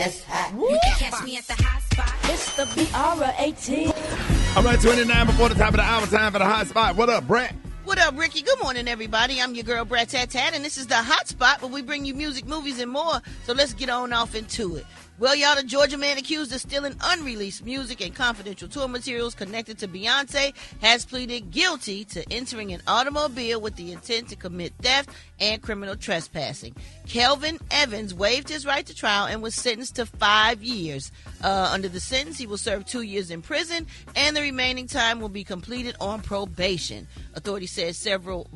that's hot. You can catch me at the hot spot. It's the BR18. All right, 29 before the top of the hour, time for the hot spot. What up, Brat? What up, Ricky? Good morning, everybody. I'm your girl, Brat Tat Tat, and this is the hot spot where we bring you music, movies, and more. So let's get on off into it. Well, y'all, the Georgia man accused of stealing unreleased music and confidential tour materials connected to Beyonce has pleaded guilty to entering an automobile with the intent to commit theft and criminal trespassing. Kelvin Evans waived his right to trial and was sentenced to 5 years. Under the sentence, he will serve 2 years in prison, and the remaining time will be completed on probation. Authorities said several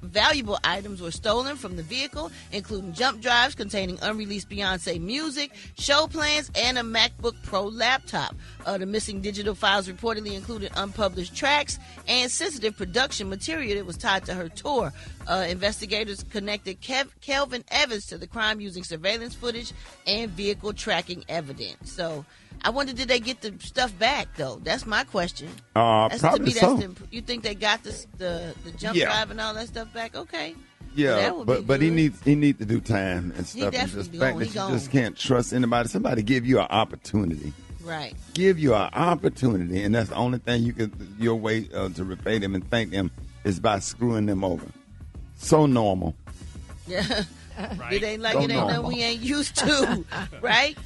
valuable items were stolen from the vehicle, including jump drives containing unreleased Beyonce music, show plans, and a MacBook Pro laptop. The missing digital files reportedly included unpublished tracks and sensitive production material that was tied to her tour. Investigators connected Kelvin Evans to the crime using surveillance footage and vehicle tracking evidence. So I wonder, did they get the stuff back, though? That's my question. Probably so. You think they got the jump drive and all that stuff back? Okay. Yeah, but he needs to do time and stuff. Definitely and the fact that you just can't trust anybody. Somebody give you an opportunity. Right. Give you an opportunity, and that's the only thing your way to repay them and thank them is by screwing them over. So normal. Yeah. Right. It ain't like it ain't nothing we ain't used to, right?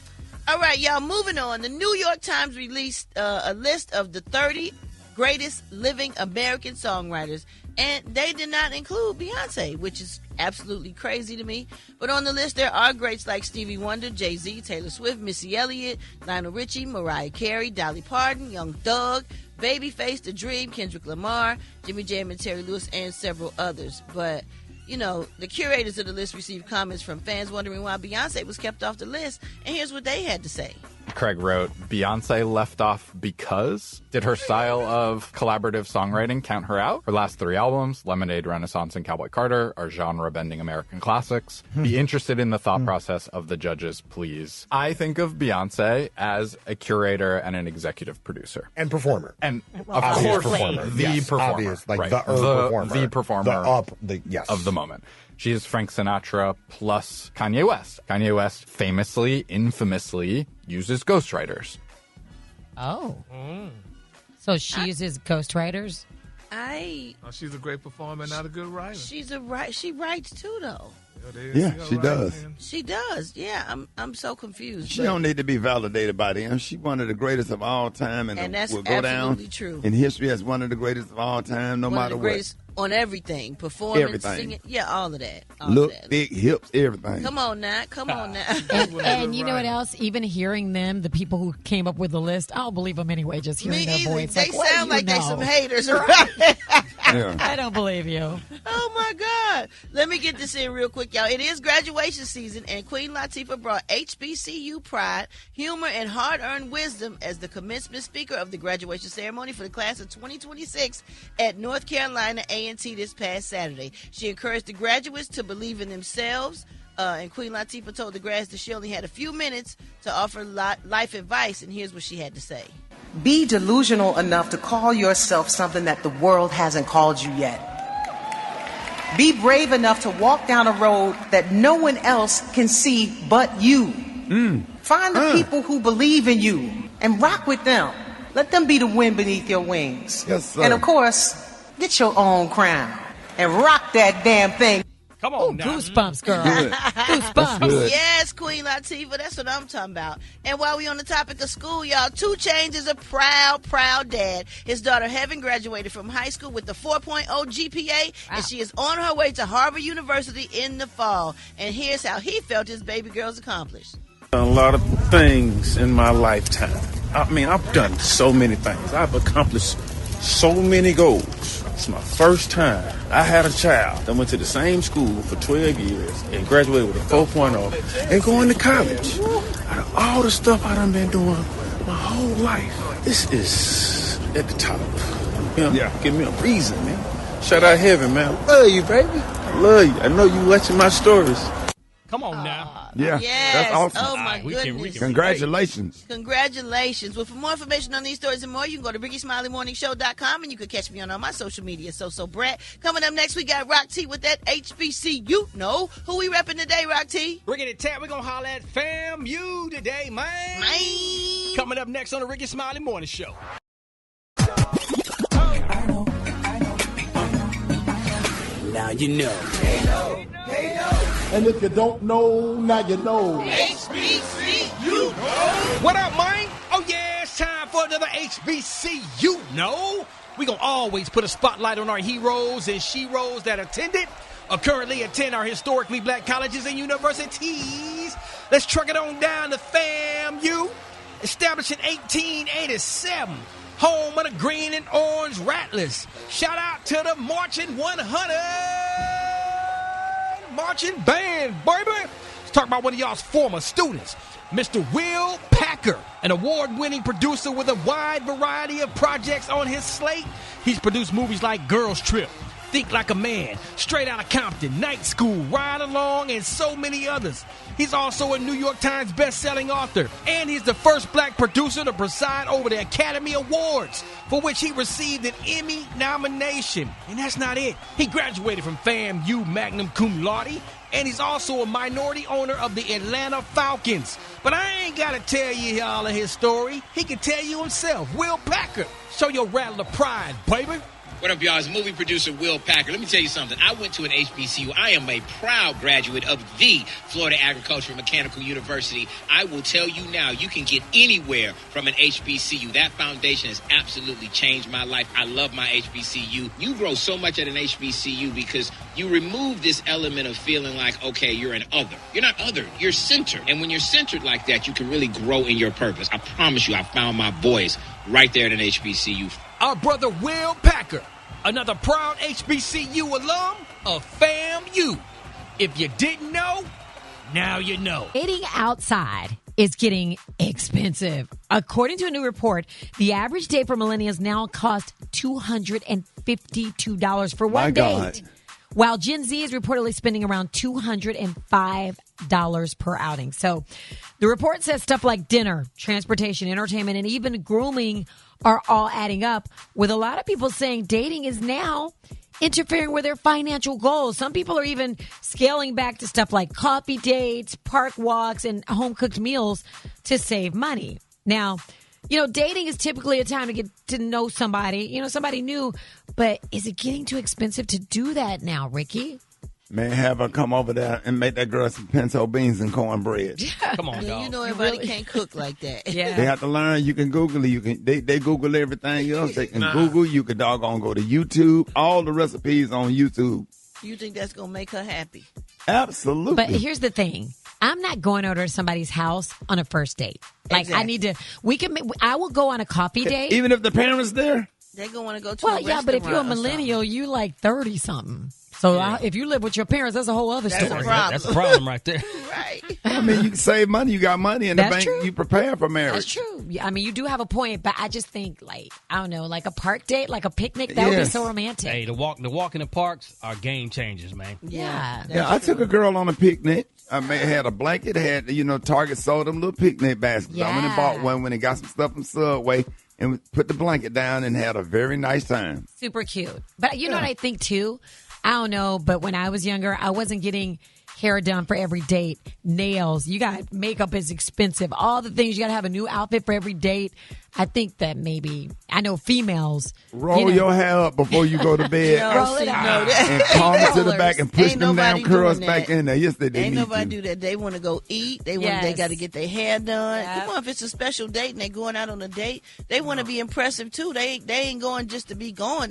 All right, y'all, moving on. The New York Times released a list of the 30 greatest living American songwriters, and they did not include Beyonce, which is absolutely crazy to me. But on the list, there are greats like Stevie Wonder, Jay-Z, Taylor Swift, Missy Elliott, Lionel Richie, Mariah Carey, Dolly Parton, Young Thug, Babyface, The Dream, Kendrick Lamar, Jimmy Jam and Terry Lewis, and several others. But the curators of the list received comments from fans wondering why Beyonce was kept off the list, and here's what they had to say. Craig wrote, Beyonce left off because? Did her style of collaborative songwriting count her out? Her last 3 albums, Lemonade, Renaissance, and Cowboy Carter, are genre-bending American classics. Be interested in the thought process of the judges, please. I think of Beyonce as a curator and an executive producer. And performer. And of course, the performer. Obvious, like right. the performer. The performer yes. of the moment. She is Frank Sinatra plus Kanye West. Kanye West famously, infamously uses ghostwriters. Oh. So she uses ghostwriters? She's a great performer and not a good writer. She writes too, though. Yeah, she does. She does. Yeah, I'm so confused. She don't need to be validated by them. She's one of the greatest of all time, and that's will go down true in history as one of the greatest of all time, no matter what. On everything, performance, everything. Singing, yeah, all of that. Big hips, everything. Come on now. And you know what else? Even hearing them, the people who came up with the list, I don't believe them anyway. Just hearing their voice, they sound like they some haters, right? Yeah. I don't believe you. Oh my God! Let me get this in real quick, y'all. It is graduation season, and Queen Latifah brought HBCU pride, humor, and hard-earned wisdom as the commencement speaker of the graduation ceremony for the class of 2026 at North Carolina A&T this past Saturday. She encouraged the graduates to believe in themselves, and Queen Latifah told the grads that she only had a few minutes to offer life advice, and here's what she had to say. Be delusional enough to call yourself something that the world hasn't called you yet. Be brave enough to walk down a road that no one else can see but you. Find the people who believe in you and rock with them. Let them be the wind beneath your wings. Yes, sir. And of course, get your own crown and rock that damn thing. Come on now. Goosebumps, girl. Good. Goosebumps. Yes, Queen Latifah, that's what I'm talking about. And while we on the topic of school, y'all, 2 Chainz is a proud dad. His daughter Heaven graduated from high school with the 4.0 GPA, and she is on her way to Harvard University in the fall. And here's how he felt his baby girl's accomplished. A lot of things in my lifetime. I mean, I've done so many things. I've accomplished so many goals. It's my first time. I had a child that went to the same school for 12 years and graduated with a 4.0 and going to college. Out of all the stuff I done been doing my whole life, this is at the top. Give me a reason, man. Shout out Heaven, man. I love you, baby. I love you. I know you watching my stories. Come on now. Yeah, Yes. that's awesome. Oh, my We can- goodness. Congratulations. Congratulations. Well, for more information on these stories and more, you can go to RickySmileyMorningShow.com and you can catch me on all my social media. So Brat. Coming up next, we got Rock T with that HBCU. No. Who we repping today, Rock T? Rickey and Tat, we're going to holler at FAMU today, man. Coming up next on the Rickey Smiley Morning Show. Now you know. And if you don't know, now you know. HBCU. What up, man? Oh, yeah, it's time for another HBCU. No, we going to always put a spotlight on our heroes and sheroes that attended or currently attend our historically black colleges and universities. Let's truck it on down to FAMU, established in 1887. Home of the green and orange Rattlers. Shout out to the Marching 100 Marching Band, baby. Let's talk about one of y'all's former students, Mr. Will Packer, an award-winning producer with a wide variety of projects on his slate. He's produced movies like Girls Trip, Think Like a Man, Straight Outta Compton, Night School, Ride Along, and so many others. He's also a New York Times best-selling author, and he's the first black producer to preside over the Academy Awards, for which he received an Emmy nomination. And that's not it. He graduated from FAMU magna cum laude, and he's also a minority owner of the Atlanta Falcons. But I ain't got to tell you all of his story. He can tell you himself. Will Packer, show your rattle of pride, baby. What up, y'all? It's movie producer Will Packer. Let me tell you something. I went to an HBCU. I am a proud graduate of the Florida Agricultural and Mechanical University. I will tell you now, you can get anywhere from an HBCU. That foundation has absolutely changed my life. I love my HBCU. You grow so much at an HBCU because you remove this element of feeling like, okay, you're an other. You're not other. You're centered. And when you're centered like that, you can really grow in your purpose. I promise you, I found my voice right there at an HBCU. Our brother Will Packer, another proud HBCU alum of FAMU. If you didn't know, now you know. Eating outside is getting expensive. According to a new report, the average day for millennials now costs $252 for one date, while Gen Z is reportedly spending around $205 per outing. So the report says stuff like dinner, transportation, entertainment, and even grooming are all adding up, with a lot of people saying dating is now interfering with their financial goals. Some people are even scaling back to stuff like coffee dates, park walks, and home-cooked meals to save money. Now, dating is typically a time to get to know somebody, somebody new, but is it getting too expensive to do that now, Ricky? Man, have her come over there and make that girl some pinto beans and cornbread. Come on, dog. You know everybody can't cook like that. Yeah. They have to learn. You can Google it. They Google everything else. They can Google. You can doggone go to YouTube. All the recipes on YouTube. You think that's going to make her happy? Absolutely. But here's the thing. I'm not going over to somebody's house on a first date. Like, Exactly. I will go on a coffee date. Even if the parents there? They're going to want to go to a Well, yeah, but if you're a restaurant or millennial, you like 30-something. So if you live with your parents, that's a whole other That's story. a problem. That's a problem right there. Right. I mean, you can save money. You got money in the That's bank. true. You prepare for marriage. That's true. Yeah, I mean, you do have a point, but I just think, like, I don't know, like a park date, like a picnic, that would be Yes. so romantic. Hey, the walk in the parks are game changers, man. Yeah. Yeah, I took a girl on a picnic. I had a blanket. Had Target sold them little picnic baskets. I went and bought one when they got some stuff from Subway and put the blanket down and had a very nice time. Super cute. But you know what I think, too? I don't know, but when I was younger, I wasn't getting hair done for every date. Nails. Makeup is expensive. All the things. You got to have a new outfit for every date. I think that maybe, I know females. Roll your hair up before you go to bed. Roll it up. And comb it to the back and push Ain't them damn nobody curls doing back that. in there. Yes, they Ain't need nobody to. do that. They want to go eat. They got to get their hair done. Come on, if it's a special date and they going out on a date, they want to be impressive too. They ain't going just to be going.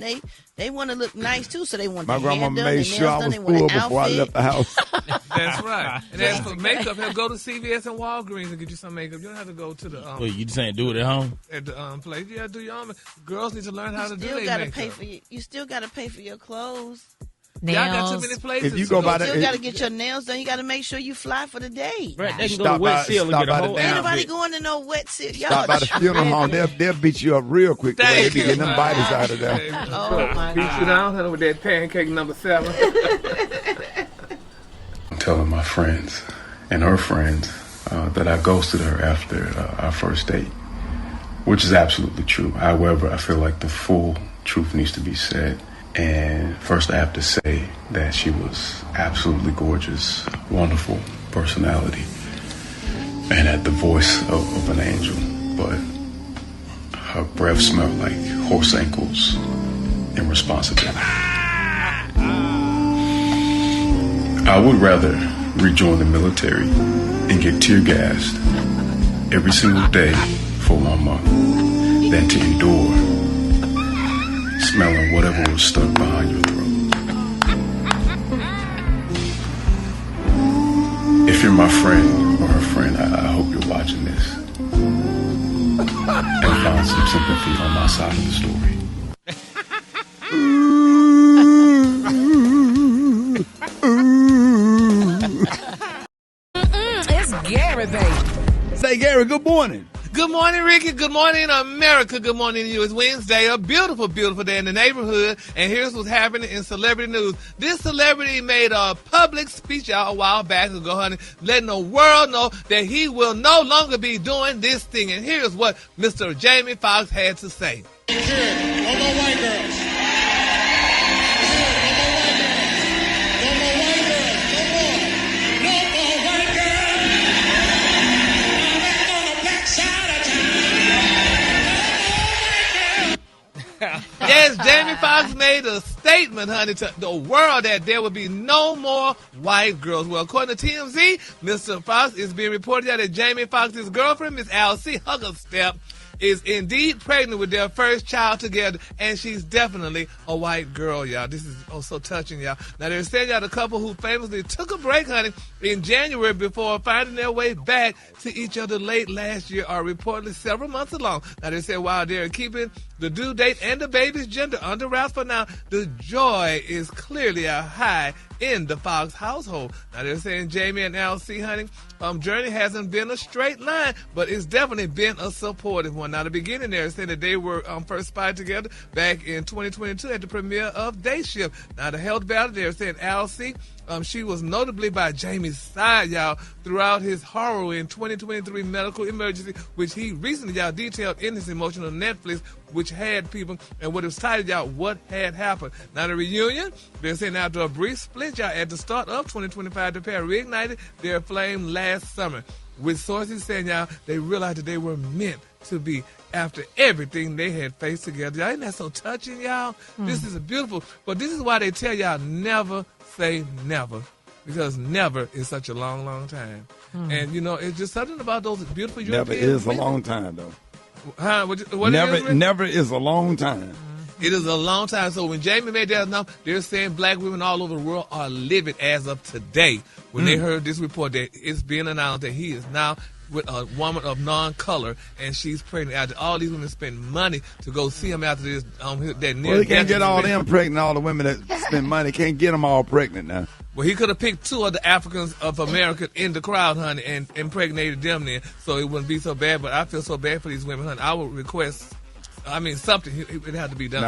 They want to look nice too, so they want My their hair grandma done, made their sure I nails was done, they full want an before I outfit. left the house. That's right. And as for makeup, he'll go to CVS and Walgreens and get you some makeup. You don't have to go to the Well, you just ain't do it at home? at the place. You got to do your own. Girls need to learn how to do Still their gotta makeup. pay for you still got to pay for your clothes. Y'all got too Nails. many places. If you to go by You the- still got to get your nails done. You got to make sure you fly for the day. Right, they can go Stop to Wet by- Seal and stop get a by the whole damn- Ain't nobody outfit. going to no wet seal. Y'all Stop by the funeral home. They'll beat you up real quick. They Thank be you, getting them man. bodies out of there. Oh my Beat you God. down honey, with that pancake number 7. telling my friends and her friends that I ghosted her after our first date, which is absolutely true. However, I feel like the full truth needs to be said. And first, I have to say that she was absolutely gorgeous, wonderful personality, and had the voice of an angel. But her breath smelled like horse ankles and responsibility. I would rather rejoin the military and get tear gassed every single day for 1 month than to endure smelling whatever was stuck behind your throat. If you're my friend or her friend, I hope you're watching this and find some sympathy on my side of the story. It's Gary, baby. Say, Gary, good morning. Good morning, Ricky. Good morning, America. Good morning to you. It's Wednesday, a beautiful, beautiful day in the neighborhood. And here's what's happening in celebrity news. This celebrity made a public speech out a while back ago, honey, letting the world know that he will no longer be doing this thing. And here's what Mr. Jamie Foxx had to say. No more white girls. Yes, Jamie Foxx made a statement, honey, to the world that there will be no more white girls. Well, according to TMZ, Mr. Foxx is being reported that Jamie Foxx's girlfriend, Miss Alcee Huggerstep, is indeed pregnant with their first child together, and she's definitely a white girl, y'all. This is so touching, y'all. Now, they're saying, y'all, the couple who famously took a break, honey, in January before finding their way back to each other late last year are reportedly several months along. Now, they said while they're keeping the due date and the baby's gender under wraps for now, the joy is clearly a high in the Fox household. Now, they're saying Jamie and Alcee, honey, journey hasn't been a straight line, but it's definitely been a supportive one. Now, the beginning there saying that they were first spotted together back in 2022 at the premiere of Day Shift. Now, the health battle there saying Alcee, she was notably by Jamie's side, y'all, throughout his harrowing 2023 medical emergency, which he recently, y'all, detailed in his emotional Netflix, which had people, and what it was titled, y'all, What Had Happened. Now, the reunion, they're saying after a brief split, y'all, at the start of 2025, the pair reignited their flame last summer, with sources saying, y'all, they realized that they were meant to be after everything they had faced together. Y'all, isn't that so touching, y'all? This is beautiful. But this is why they tell y'all never say never, because never is such a long, long time. And, you know, it's just something about those beautiful European Never is women. a long time, though. Huh? What Never is a long time. It is a long time. So when Jamie made that announcement, they're saying black women all over the world are livid as of today. When they heard this report that it's being announced that he is now with a woman of non-color, and she's pregnant. After all these women spend money to go see him after this, that near. Well, he can't get all them pregnant. All the women that spend money can't get them all pregnant now. Well, he could have picked two of the Africans of America in the crowd, honey, and impregnated them then, so it wouldn't be so bad. But I feel so bad for these women, honey. I would request, something. It would have to be done.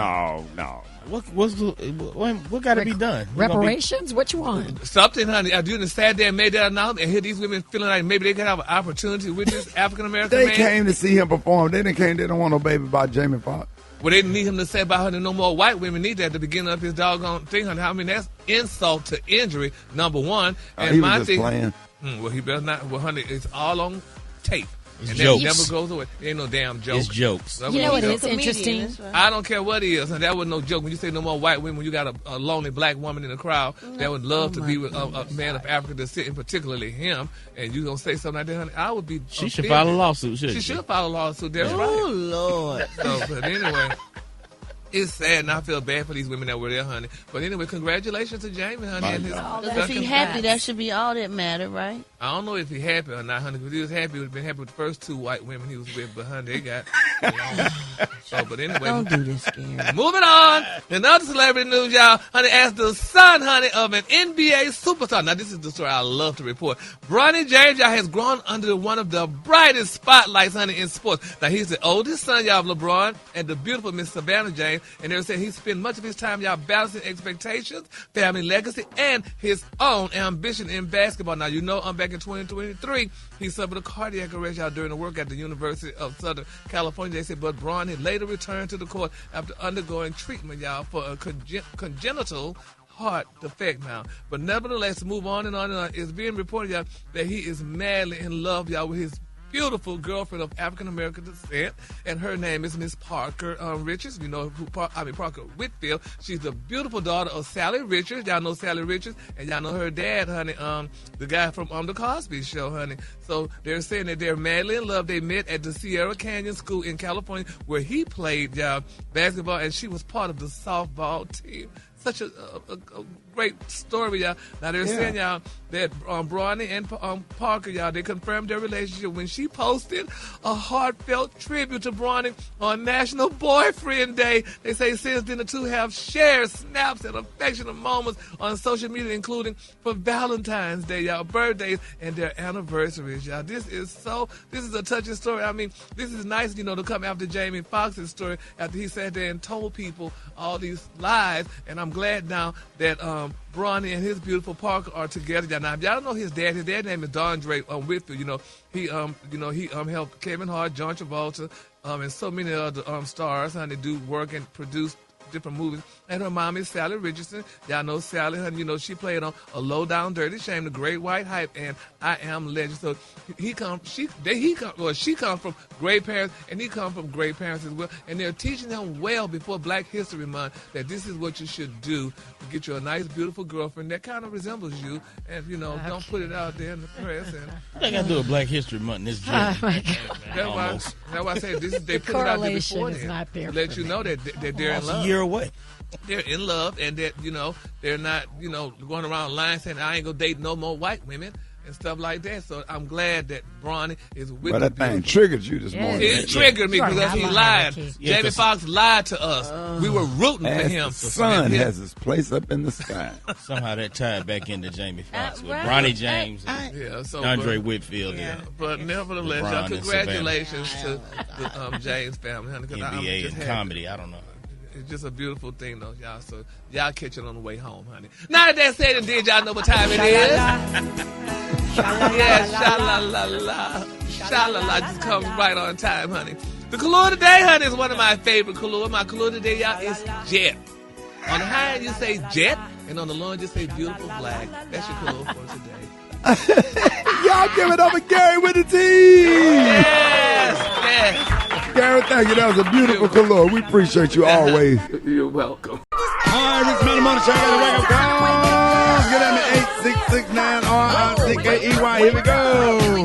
No. What got to be done? Reparations? What you want? Something, honey. I didn't sat there and made that announcement, and here these women feeling like maybe they could have an opportunity with this African American man. They came to see him perform. They don't want no baby by Jamie Foxx. Well, they didn't need him to say about her no more white women need that at the beginning of his doggone thing, honey. I mean, that's insult to injury, number one. And he my was just thing, playing. Well, he better not. Well, honey, it's all on tape. It's and jokes. that never goes away. It ain't no damn joke. It's jokes. You know what is interesting? I don't care what it is. And that wasn't no joke. When you say no more white women, when you got a lonely black woman in the crowd that would love to be with a man of Africa that's sitting, particularly him, and you gonna say something like that, honey, I would be. She should file a lawsuit, shouldn't she? She should file a lawsuit. That's right. Oh, Lord. So, but anyway. It's sad, and I feel bad for these women that were there, honey. But anyway, congratulations to Jamie, honey. And his If he's happy, that should be all that matter, right? I don't know if he's happy or not, honey. If he was happy, he would have been happy with the first two white women he was with. But, honey, they got So, but anyway. Don't do this, Gary. Moving on. In other celebrity news, y'all, honey, as the son, honey, of an NBA superstar. Now, this is the story I love to report. Bronny James, y'all, has grown under one of the brightest spotlights, honey, in sports. Now, he's the oldest son, y'all, of LeBron and the beautiful Miss Savannah James. And they're saying he spent much of his time, y'all, balancing expectations, family legacy, and his own ambition in basketball. Now, you know, back in 2023, he suffered a cardiac arrest, y'all, during the work at the University of Southern California. They said, but Bronny later returned to the court after undergoing treatment, y'all, for a congenital heart defect now. But nevertheless, to move on and on and on, it's being reported, y'all, that he is madly in love, y'all, with his beautiful girlfriend of African-American descent, and her name is Miss Parker Richards. You know Parker Whitfield. She's the beautiful daughter of Sally Richards. Y'all know Sally Richards, and y'all know her dad, honey, the guy from The Cosby Show, honey. So they're saying that they're madly in love. They met at the Sierra Canyon School in California, where he played, y'all, basketball, and she was part of the softball team. Such a great story, y'all. Now, they're saying, y'all, that Bronny and Parker, y'all, they confirmed their relationship when she posted a heartfelt tribute to Bronny on National Boyfriend Day. They say since then the two have shared snaps and affectionate moments on social media, including for Valentine's Day, y'all, birthdays, and their anniversaries, y'all. This is a touching story. I mean, this is nice, you know, to come after Jamie Foxx's story after he sat there and told people all these lies, and I'm glad now that Bronny and his beautiful Parker are together. Now, if y'all don't know his dad name is Dondre Whitfield. You know, he helped Kevin Hart, John Travolta, and so many other stars, honey, do work and produce different movies. And her mom is Sally Richardson. Y'all know Sally, honey, you know, she played on A Low Down Dirty Shame, The Great White Hype, and I Am Legend. So she comes from great parents, and he comes from great parents as well. And they're teaching them well before Black History Month that this is what you should do to get you a nice, beautiful girlfriend that kind of resembles you, and, you know, don't put it out there in the press. And they got to do a Black History Month in this job. That's why I say they put it out there before then to let you know that they're in love. A year away. They're in love, and that, you know, they're not, you know, going around lying saying I ain't gonna date no more white women and stuff like that. So I'm glad that Bronny is with that thing triggered you this morning. It triggered me because he lied. Jamie Foxx lied to us. We were rooting for him. The sun has his place up in the sky. Somehow that tied back into Jamie Foxx with Bronny James and Andre Whitfield. Yeah, but nevertheless, y'all, congratulations to the James family. Honey, NBA and comedy, I don't know. It's just a beautiful thing, though, y'all. So y'all catch it on the way home, honey. Now that said and did, y'all know what time it is? Yeah, sha-la-la-la. Sha-la-la just comes right on time, honey. The color today, honey, is one of my favorite colors. My color today, y'all, is jet. On the high end, you say jet, and on the low end, you say beautiful black. That's your color for today. Y'all give it up for Gary with the team. Yes. Gary, thank you. That was a beautiful color. We appreciate you always. You're welcome. All right, Rickey Smiley Morning Show. Wake up call. Get at me 8669RICKEY. Here we go.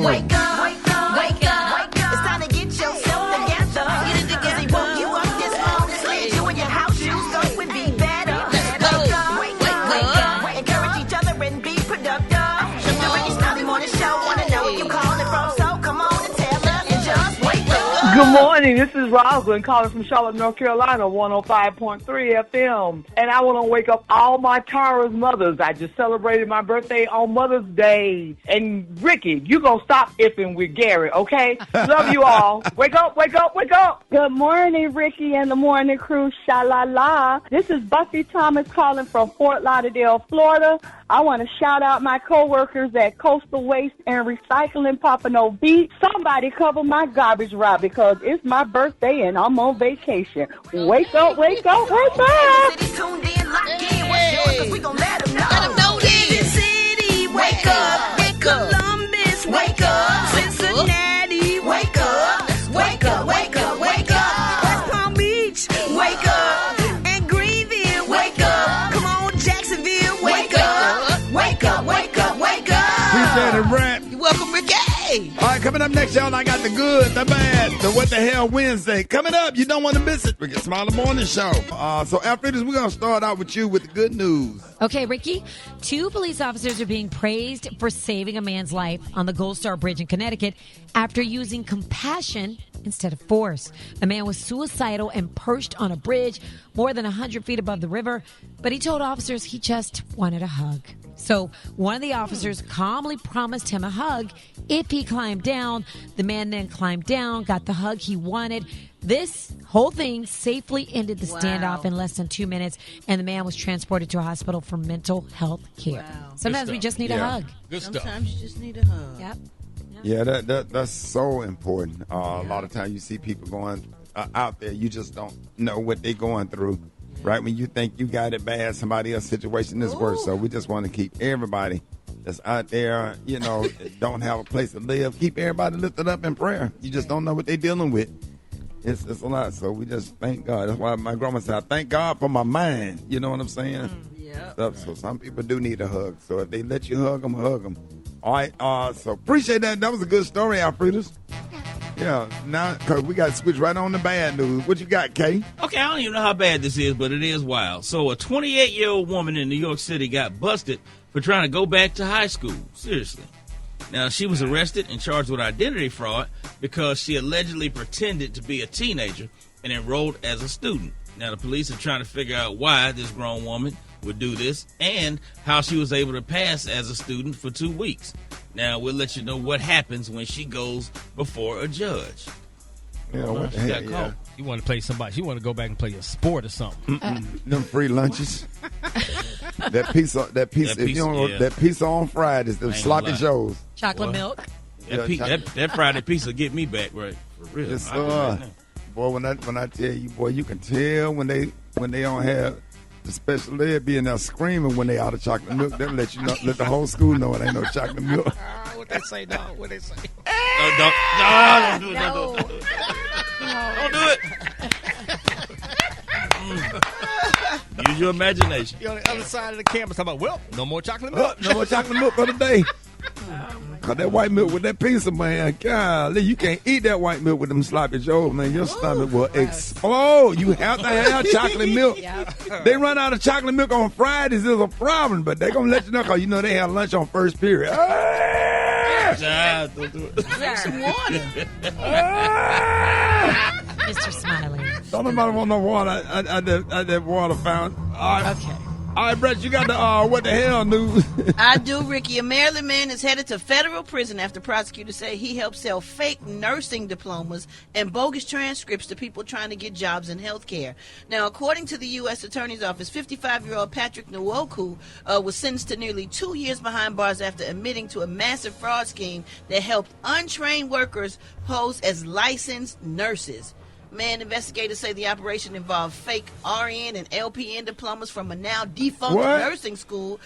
Wake up, wake up, wake up. It's time to get yourself together. Get it together. They woke you up this morning, slid you in your house shoes, so it would be better. Wake up, wake up. Encourage each other and be productive. The Rickey Smiley Morning Show. Wanna know where you calling from? So come on and tell us and just wake up. Good morning. This is Rosalind calling from Charlotte, North Carolina, 105.3 FM. And I want to wake up all my Tara's mothers. I just celebrated my birthday on Mother's Day. And Rickey, you going to stop ifing with Gary, okay? Love you all. Wake up, wake up, wake up. Good morning, Rickey and the morning crew. Sha-la-la. This is Buffy Thomas calling from Fort Lauderdale, Florida. I want to shout out my coworkers at Coastal Waste and Recycling Pompano Beach. Somebody cover my garbage route because it's my birthday and I'm on vacation. Wake up, wake up, wake up. City's tuned in, locked in. What's yours? 'Cause we gon' let them know. Let them know this. City, wake up. Columbus, wake up. Cincinnati, wake up. Wake up, wake up, wake up. West Palm Beach, wake up. And Greenville, wake up. Come on, Jacksonville, wake up. Wake up, wake up, wake up. Appreciate it, Brat. You're welcome, Rickey. Hey. All right, coming up next, y'all, I got the good, the bad, the what the hell Wednesday. Coming up, you don't want to miss it. Rickey Smiley Morning Show. So after this, we're going to start out with you with the good news. Okay, Ricky, 2 police officers are being praised for saving a man's life on the Gold Star Bridge in Connecticut after using compassion instead of force. The man was suicidal and perched on a bridge more than 100 feet above the river, but he told officers he just wanted a hug. So one of the officers calmly promised him a hug if he climbed down. The man then climbed down, got the hug he wanted. This whole thing safely ended the standoff in less than 2 minutes, and the man was transported to a hospital for mental health care. Wow. Sometimes we just need a hug. Good stuff. Sometimes you just need a hug. Yep. Yeah, that's so important. A lot of times you see people going out there, you just don't know what they're going through. Right when you think you got it bad, somebody else's situation is worse. So we just want to keep everybody that's out there, don't have a place to live, keep everybody lifted up in prayer. You just don't know what they're dealing with. It's a lot. So we just thank God. That's why my grandma said, I thank God for my mind. You know what I'm saying? Yeah. So some people do need a hug. So if they let you hug them, hug them. All right. So appreciate that. That was a good story, Alfredas. Yeah, now, because we got to switch right on to bad news. What you got, Kay? Okay, I don't even know how bad this is, but it is wild. So a 28-year-old woman in New York City got busted for trying to go back to high school. Seriously. Now, she was arrested and charged with identity fraud because she allegedly pretended to be a teenager and enrolled as a student. Now, the police are trying to figure out why this grown woman would do this and how she was able to pass as a student for 2 weeks. Now, we'll let you know what happens when she goes before a judge. Yeah, what the heck, yeah. You want to play somebody. She want to go back and play a sport or something. Them free lunches. that pizza on Fridays, the sloppy joes. Chocolate milk. That Friday pizza get me back, right? For real. Yes, boy, when I tell you, boy, you can tell when they don't have the special ed being there screaming when they out of chocolate milk. They'll let you know, let the whole school know it ain't no chocolate milk. What they say, dog? What they say? Don't do it. Don't do it. Use your imagination. You're on the other side of the camera talking about, well, no more chocolate milk. No more chocolate milk for the day. Cause that white milk with that pizza, man, golly, you can't eat that white milk with them sloppy joes, man. Your stomach will explode. You have to have chocolate milk. They run out of chocolate milk on Fridays is a problem, but they gonna let you know because you know they have lunch on first period. Don't do it. Drink some water. Mr. Smiley. Don't nobody want no water. I that water fountain. All right. Okay. All right, Brett, you got the what the hell news? I do, Ricky. A Maryland man is headed to federal prison after prosecutors say he helped sell fake nursing diplomas and bogus transcripts to people trying to get jobs in healthcare. Now, according to the U.S. Attorney's Office, 55-year-old Patrick Nwoku was sentenced to nearly 2 years behind bars after admitting to a massive fraud scheme that helped untrained workers pose as licensed nurses. Man, investigators say the operation involved fake RN and LPN diplomas from a now defunct nursing school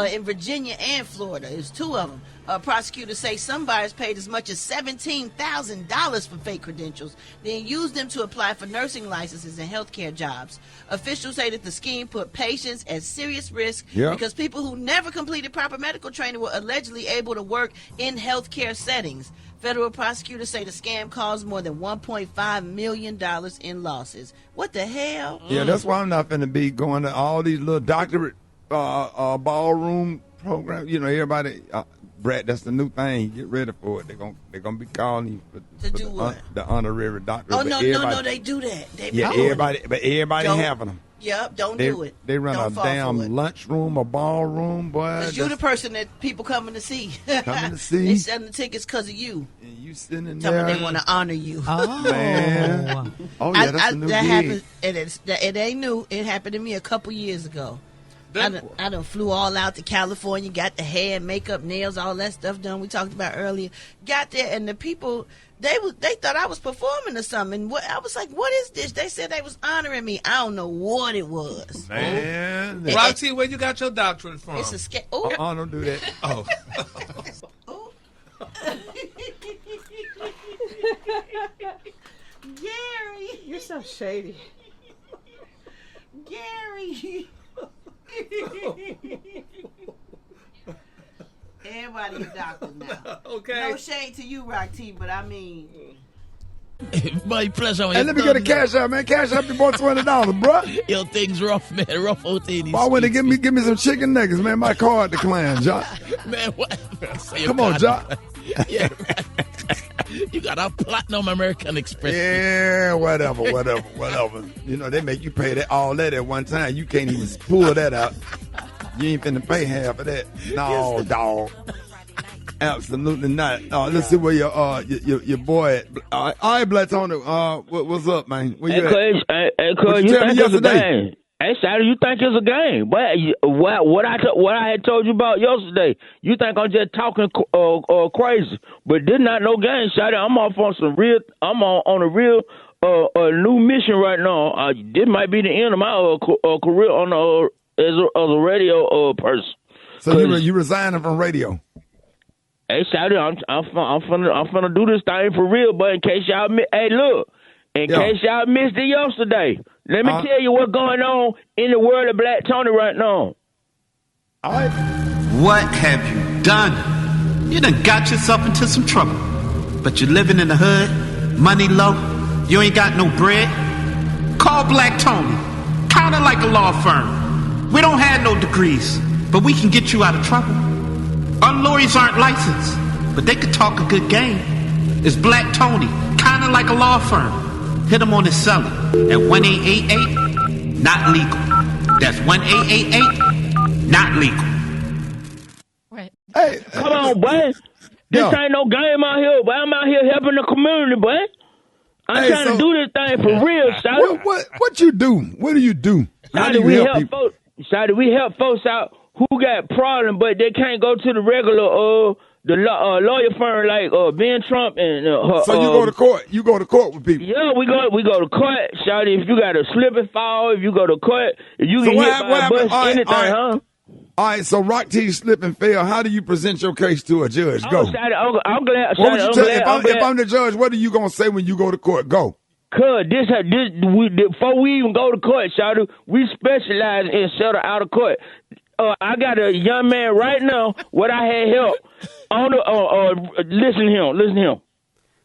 in Virginia and Florida. There's 2 of them. Prosecutors say some buyers paid as much as $17,000 for fake credentials, then used them to apply for nursing licenses and healthcare jobs. Officials say that the scheme put patients at serious risk because people who never completed proper medical training were allegedly able to work in healthcare settings. Federal prosecutors say the scam caused more than $1.5 million in losses. What the hell? Yeah, that's why I'm not going to be going to all these little doctorate ballroom programs. You know, everybody, Brat, that's the new thing. Get ready for it. They're gonna be calling you for the honorary doctorate. Oh, no, they do that. Everybody having them. Yep, do it. They run a damn lunchroom or ballroom, boy. Because you're the person that people coming to see. They selling the tickets because of you. And you sitting in there. They want to honor you. Oh, man. Oh, yeah, that's a new gig. Happened, it ain't new. It happened to me a couple years ago. I done flew all out to California, got the hair, makeup, nails, all that stuff done we talked about earlier. Got there, and the people, they thought I was performing or something. I was like, what is this? They said they was honoring me. I don't know what it was. Man. Roxy, where you got your doctorate from? It's a scam. Oh, don't do that. Oh. Gary. You're so shady. Gary. Everybody everybody a doctor now. Okay. No shade to you, Rock T, but I mean. My pleasure. Hey, let me get a cash out, man. Cash out your boy $20, bro. Yo, things rough, man. Rough out in these I want to give me some chicken nuggets, man. My card declined, John. Man, what? Come on, John. Yeah. You got a platinum American Express. Yeah, whatever. You know, they make you pay all that at one time. You can't even pull that out. You ain't finna pay half of that. No, dog. Absolutely not. Let's see where your boy at. All right, Black Tony. What's up, man? Where you at? Hey, cuz, you think it's a game? Hey, Shady, you think it's a game? But what I had told you about yesterday, you think I'm just talking crazy? But this not no game, Shady. I'm off on some real. I'm on a real new mission right now. This might be the end of my career on as a radio person. So you resigning from radio? Hey, Shady, I'm finna do this thing for real. But in case y'all, case y'all missed it yesterday, let me tell you what's going on in the world of Black Tony right now. All right. What have you done? You done got yourself into some trouble. But you're living in the hood, money low, you ain't got no bread. Call Black Tony, kind of like a law firm. We don't have no degrees, but we can get you out of trouble. Our lawyers aren't licensed, but they could talk a good game. It's Black Tony, kind of like a law firm. Hit him on his celly at 1-888, not legal. That's 1-888, not legal. Right. Hey, come on, boy. This ain't no game out here, but I'm out here helping the community, boy. I'm trying to do this thing for real, Shawty. What you do? What do you do? How do you help people? Shawty, we help folks out who got problems, but they can't go to the regular lawyer firm like Ben Trump and so you go to court. You go to court with people. Yeah, we go to court, Shawty. If you got a slip and fall, if you go to court, if you get hit by a bus, anything, huh? All right, so Rock T slip and fail. How do you present your case to a judge? Go. Shawty, I'm glad. What would you tell if I'm the judge? What are you gonna say when you go to court? Go. Cause before we even go to court, Shawty, we specialize in settle out of court. I got a young man right now. What I had help on the listen to him.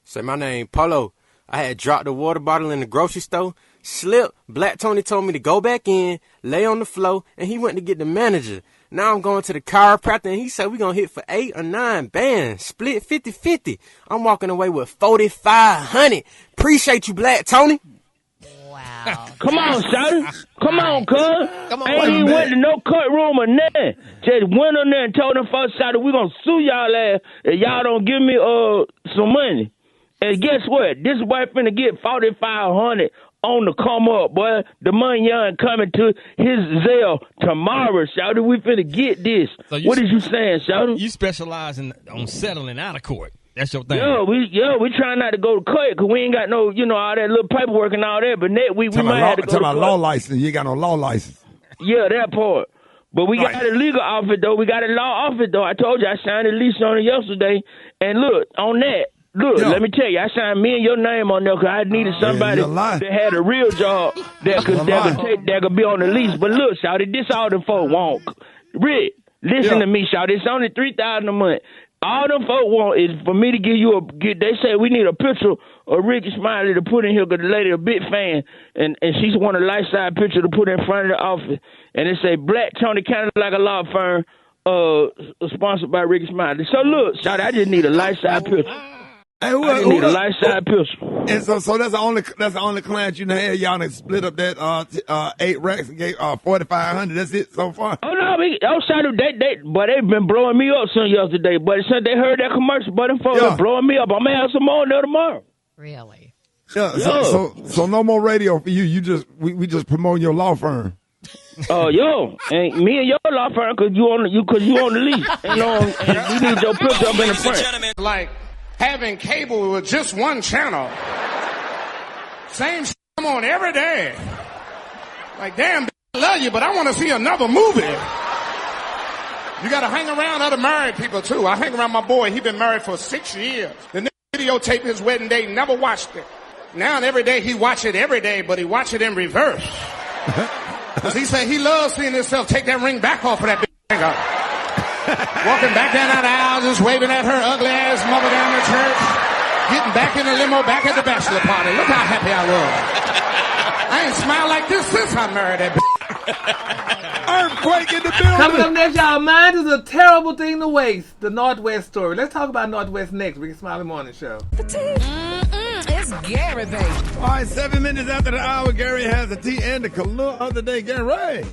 Say my name Polo. I had dropped the water bottle in the grocery store. Slipped. Black Tony told me to go back in, lay on the floor, and he went to get the manager. Now I'm going to the chiropractor, and he said we're going to hit for 8 or 9 bands, split 50-50. I'm walking away with 4,500. Appreciate you, Black Tony. Wow. Come on, Shawty. Come on, cuz. I ain't even went to no courtroom or nothing. Just went on there and told them folks, Shawty, we going to sue y'all ass if y'all don't give me some money. And guess what? This boy finna get 4,500 on the come up, boy. The money young coming to his Zelle tomorrow, Shawty. We finna get this. So what is you saying, Shawty? You specialize on settling out of court. That's your thing. We trying not to go to court because we ain't got no, all that little paperwork and all that. But we might have to go to court. Law license. You ain't got no law license. Yeah, that part. But we got a legal office, though. We got a law office, though. I told you I signed a lease on it yesterday. And look, on that, let me tell you, I signed me and your name on there because I needed somebody that had a real job that could be on the lease. But look, Shawty, this all them folk want. Rick, listen to me, Shawty. It's only $3,000 a month. All them folk want is for me to give you they say we need a picture of Rickey Smiley to put in here because the lady a big fan and she want a life-size picture to put in front of the office. And it say Black Tony, kind of like a law firm, sponsored by Rickey Smiley. So look, Shawty, I just need a life-size picture. I just need a life-size picture. And so that's the only client you had. Y'all done split up that 8 racks and gave 4,500. That's it so far. Oh no, they've been blowing me up since yesterday. But since they heard that commercial, but them folks been blowing me up. I'm gonna have some more there tomorrow. Really? Yeah. So no more radio for you. We just promote your law firm. And me and your law firm because you on the lease. And we need your picture up in the front. Like having cable with just one channel. Same shit I'm on every day. Like, damn, I love you, but I want to see another movie. You got to hang around other married people, too. I hang around my boy. He been married for 6 years. The nigga videotaped his wedding day, never watched it. Now, every day, he watch it every day, but he watch it in reverse. Because he said he loves seeing himself take that ring back off of that bitch. Walking back down that aisle, just waving at her ugly ass mother down the church. Getting back in the limo, back at the bachelor party. Look how happy I was. I ain't smiled like this since I married that bitch. Earthquake in the building. Coming up next, y'all, mind is a terrible thing to waste. The Northwest story. Let's talk about Northwest next. Rickey Smiley Morning Show. It's Gary, baby. All right, 7 minutes after the hour, Gary has the tea and the Collier of the day. Gary.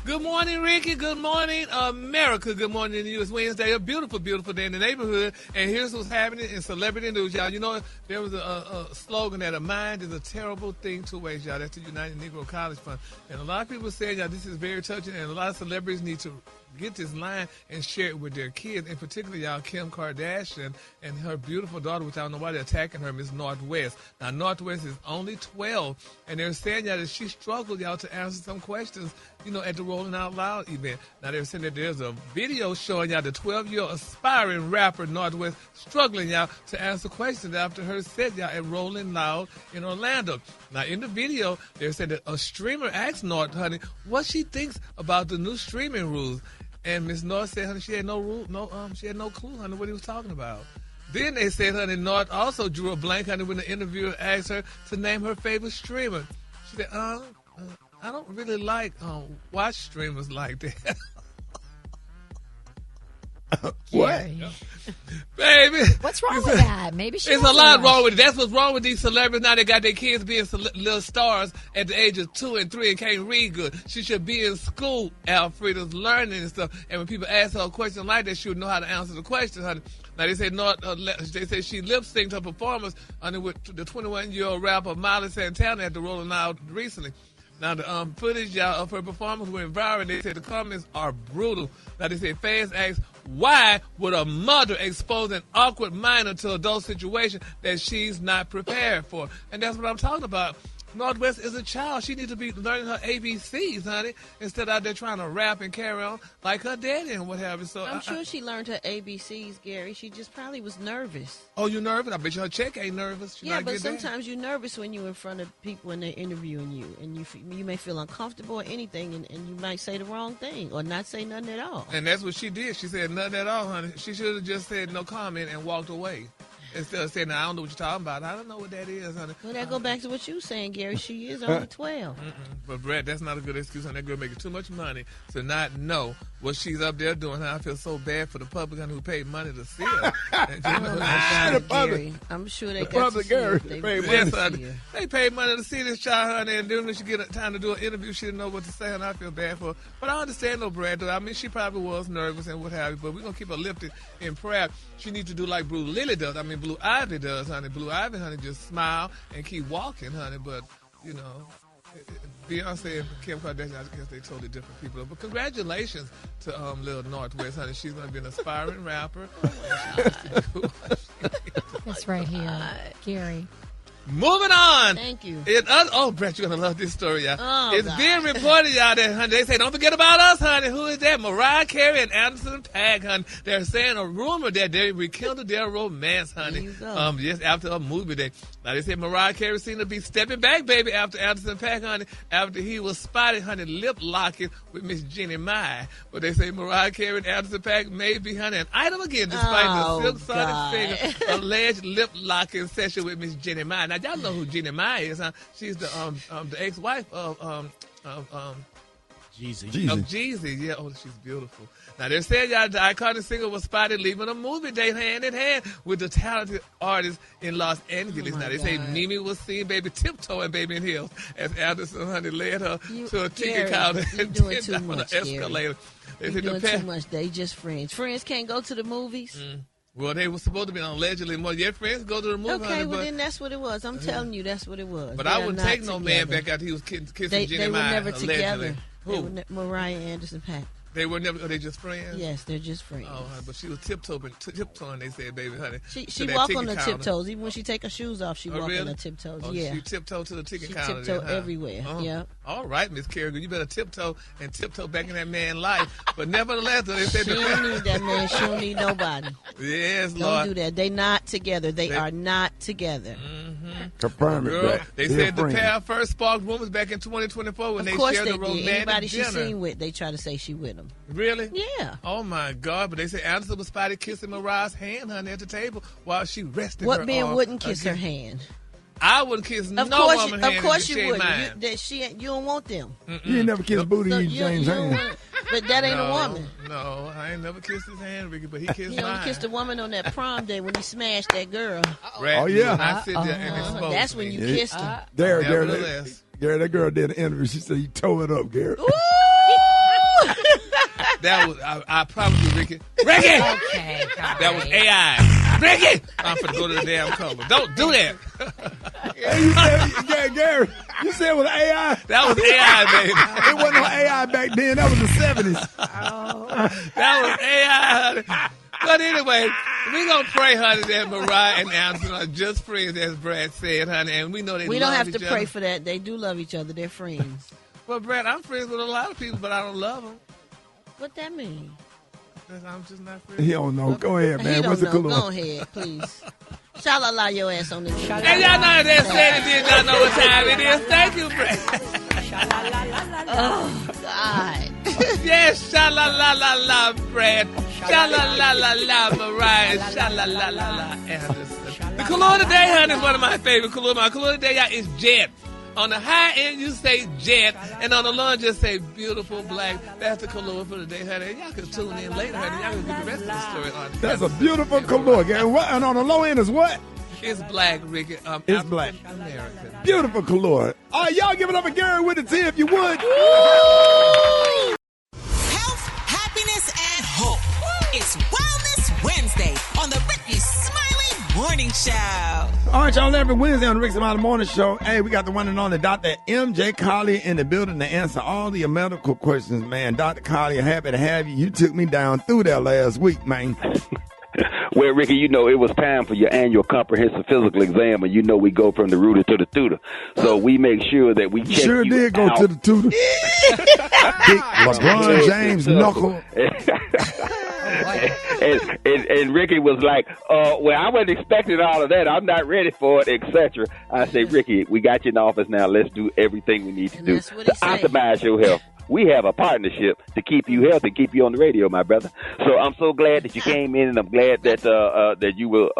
Good morning, Ricky. Good morning, America. Good morning in the U.S. Wednesday. A beautiful, beautiful day in the neighborhood. And here's what's happening in celebrity news, y'all. You know, there was a slogan that a mind is a terrible thing to waste, y'all. That's the United Negro College Fund. And a lot of people say, y'all, this is very touching, and a lot of celebrities need to get this line and share it with their kids. In particular, y'all, Kim Kardashian and her beautiful daughter, which I don't know why they're attacking her, Miss Northwest. Now, Northwest is only 12, and they're saying, y'all, that she struggled, y'all, to answer some questions, you know, at the Rolling Out Loud event. Now, they're saying that there's a video showing y'all the 12-year-old aspiring rapper Northwest struggling, y'all, to answer questions after her set, y'all, at Rolling Loud in Orlando. Now, in the video, they're saying that a streamer asked North, honey, what she thinks about the new streaming rules. And Miss North said, honey, she had no rule, she had no clue, honey, what he was talking about. Then they said, honey, North also drew a blank, honey, when the interviewer asked her to name her favorite streamer. She said, I don't really like watch streamers like that. What? Baby. What's wrong with that? Maybe she It's a lot wrong with it. That's what's wrong with these celebrities now. They got their kids being little stars at the age of 2 and 3 and can't read good. She should be in school, Alfreda's learning and stuff. And when people ask her a question like that, she would know how to answer the question, honey. Now, they say she lip-synced her performance with the 21-year-old rapper Miley Santana at the Rolling Loud recently. Now, the footage, y'all, of her performance went viral. They said the comments are brutal. Now, they said fans asked, why would a mother expose an awkward minor to adult situation that she's not prepared for? And that's what I'm talking about. Northwest is a child. She needs to be learning her ABCs, honey, instead of out there trying to rap and carry on like her daddy and what have you. So I'm sure she learned her ABCs, Gary. She just probably was nervous. Oh, you nervous? I bet you her check ain't nervous. But sometimes you're nervous when you're in front of people and they're interviewing you, and you may feel uncomfortable or anything, and you might say the wrong thing or not say nothing at all. And that's what she did. She said nothing at all, honey. She should have just said no comment and walked away. Instead of saying, I don't know what you're talking about. I don't know what that is, honey. Well, that go back to what you saying, Gary. She is only 12. But, Brad, that's not a good excuse. Honey. That girl making too much money to not know what she's up there doing. Honey. I feel so bad for the public who paid money to see her. Gary, I'm sure they got to see her. They paid money to see this child, honey, and then when she get time to do an interview, she didn't know what to say, and I feel bad for her. But I understand, though, Brad, though. I mean, she probably was nervous and what have you, but we're going to keep her lifted in prayer. She needs to do like Blue Ivy does, honey. Blue Ivy, honey, just smile and keep walking, honey. But, you know, Beyonce and Kim Kardashian, I guess they're totally different people. But congratulations to Lil Northwest, honey. She's going to be an aspiring rapper. That's right here, Gary. Moving on. Thank you. Brett, you're going to love this story, y'all. Oh, it's being reported, y'all, that, honey, they say, don't forget about us, honey. Who is that? Mariah Carey and Anderson .Paak, honey. They're saying a rumor that they rekindled their romance, honey. Just after a movie day. Now, they said Mariah Carey seemed to be stepping back, baby, after Anderson .Paak, honey, after he was spotted, honey, lip-locking with Miss Jeannie Mai. But they say Mariah Carey and Anderson .Paak may be, honey, an item again, despite the silk-sonic figure alleged lip-locking session with Miss Jeannie Mai. Now, y'all know who Jeannie Mai is, huh? She's the ex-wife of Jeezy. Jeezy. Yeah, she's beautiful. Now, they're saying y'all the iconic singer was spotted leaving a movie date hand in hand with the talented artist in Los Angeles. Now, they say Mimi was seen, baby, tiptoeing, baby, in heels as Anderson, honey, led her to a ticket counter and doing too down much, an escalator. You're doing too much. They just friends. Friends can't go to the movies. Well, they were supposed to be allegedly more. Your friends go to the movie, okay, honey, well, then that's what it was. I'm telling you, that's what it was. But I wouldn't take no man back after he was kissing Jeannie Mai. They were never allegedly. together. Who? Mariah and Anderson .Paak. They were never. Are they just friends? Yes, they're just friends. Oh, honey, but she was tiptoeing. They said, baby, honey. She walk on the tiptoes. Even when she take her shoes off, she walk on the tiptoes. Oh, yeah, she tiptoe to the ticket she counter. Tiptoe everywhere. Yeah. All right, Miss Kerrigan, you better tiptoe back in that man's life. But nevertheless, they said she don't need that man. She don't need nobody. Yes, don't Lord. Do that. They not together. They are not together. Confirm it, Girl, Brat. they Be a said the friend. pair first sparked rumors back in 2024 when Of they course shared they the did. romantic Anybody she dinner. seen with, they try to say she with him. Really? Yeah. Oh my God! But they said Anderson was spotted kissing Mariah's hand, honey, at the table while she rested her What man arm wouldn't kiss her against- hand? I wouldn't kiss Of no course, woman of hand. course if you she ain't wouldn't. mine. You don't want them. You ain't never kissed booty So in James' hand. But that ain't no, a woman. No, I ain't never kissed his hand, Ricky, but he kissed He mine. only kissed a woman on that prom day when he smashed that girl. Brad, Oh, yeah. I sit there and exposed That's when you me. kissed her. Gary, Nevertheless. that girl did an interview. She said you tore it up, Gary. That was, I promise you, Ricky. Ricky! Okay, That was AI. Ricky! I'm finna go to the damn cover. Don't do that. Gary, you said it was AI? That was AI, baby. It wasn't no AI back then. That was the 70s. That was AI, honey. But anyway, we gonna pray, honey, that Mariah and Anderson are just friends, as Brad said, honey, and we know they We love don't have each to other. pray for that. They do love each other. They're friends. Well, Brad, I'm friends with a lot of people, but I don't love them. What that mean? I'm just not friends. He don't know. Go ahead, man. He What's don't the know. color? Go ahead, please. Sha-la-la your ass on this. And y'all know that said it did not know what time it is. Thank you, Brad. Oh, God. Yes, sha-la-la-la-la, Brad. Sha-la-la-la-la, Mariah. Sha-la-la-la-la, Anderson. The color today, honey, is one of my favorite color. My color today, y'all, is jet. On the high end, you say jet, and on the low end, just say beautiful black. That's the color for the day, honey. And y'all can tune in later, honey. Y'all can get the rest of the story on. That's a beautiful color, Gary. And on the low end is what? It's black, Ricky. It's black. American. Beautiful color. All right, y'all give it up for Gary with a T if you would. Health, happiness, and hope. It's Wellness Wednesday on the Rickey Smiley Morning Show. All right, y'all, every Wednesday on the Rickey Smiley Morning Show, hey, we got the one and only Dr. M.J. Collier in the building to answer all your medical questions, man. Dr. Collier, happy to have you. You took me down through there last week, man. Well, Ricky, you know, it was time for your annual comprehensive physical exam, and you know we go from the rooter to the tutor. So we make sure that we check Sure you did go out. to the tutor. LeBron James knuckle. And Ricky was like, well, I wasn't expecting all of that. I'm not ready for it, etc. I say, Ricky, we got you in office now. Let's do everything we need to do to optimize your health. We have a partnership to keep you healthy, keep you on the radio, my brother. So I'm so glad that you came in, and I'm glad that that you were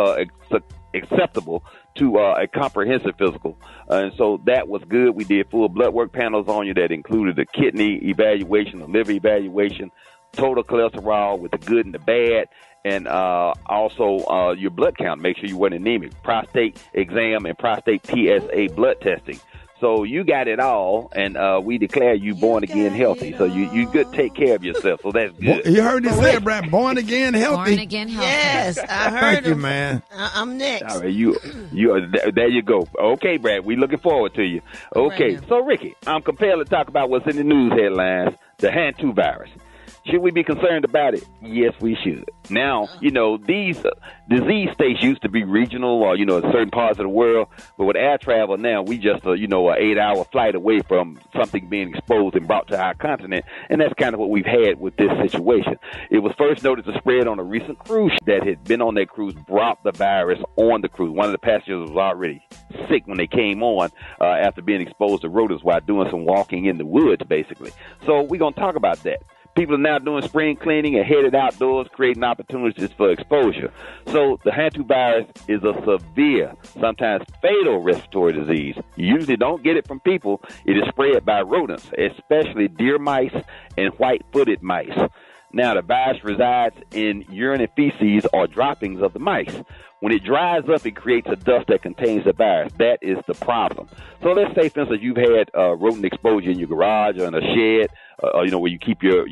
acceptable to a comprehensive physical. And so that was good. We did full blood work panels on you that included a kidney evaluation, a liver evaluation, total cholesterol with the good and the bad, and also your blood count. Make sure you weren't anemic. Prostate exam and prostate PSA blood testing. So you got it all, and we declare you born again healthy. So you good take care of yourself. So that's good. You heard it said, Brad, born again healthy. Born again healthy. Yes, I heard Thank you, him. man. I'm next. All right, there you go. Okay, Brad, we looking forward to you. Okay, so Ricky, I'm compelled to talk about what's in the news headlines, the hand-2 virus. Should we be concerned about it? Yes, we should. Now, you know, these disease states used to be regional or, you know, in certain parts of the world. But with air travel now, we just, you know, an 8-hour flight away from something being exposed and brought to our continent. And that's kind of what we've had with this situation. It was first noted to spread on a recent cruise that had been on that cruise, brought the virus on the cruise. One of the passengers was already sick when they came on after being exposed to rodents while doing some walking in the woods, basically. So we're going to talk about that. People are now doing spring cleaning and headed outdoors, creating opportunities for exposure. So the hand-2 virus is a severe, sometimes fatal respiratory disease. You usually don't get it from people. It is spread by rodents, especially deer mice and white-footed mice. Now, the virus resides in urine and feces or droppings of the mice. When it dries up, it creates a dust that contains the virus. That is the problem. So let's say, for instance, you've had rodent exposure in your garage or in a shed, you know, where you keep your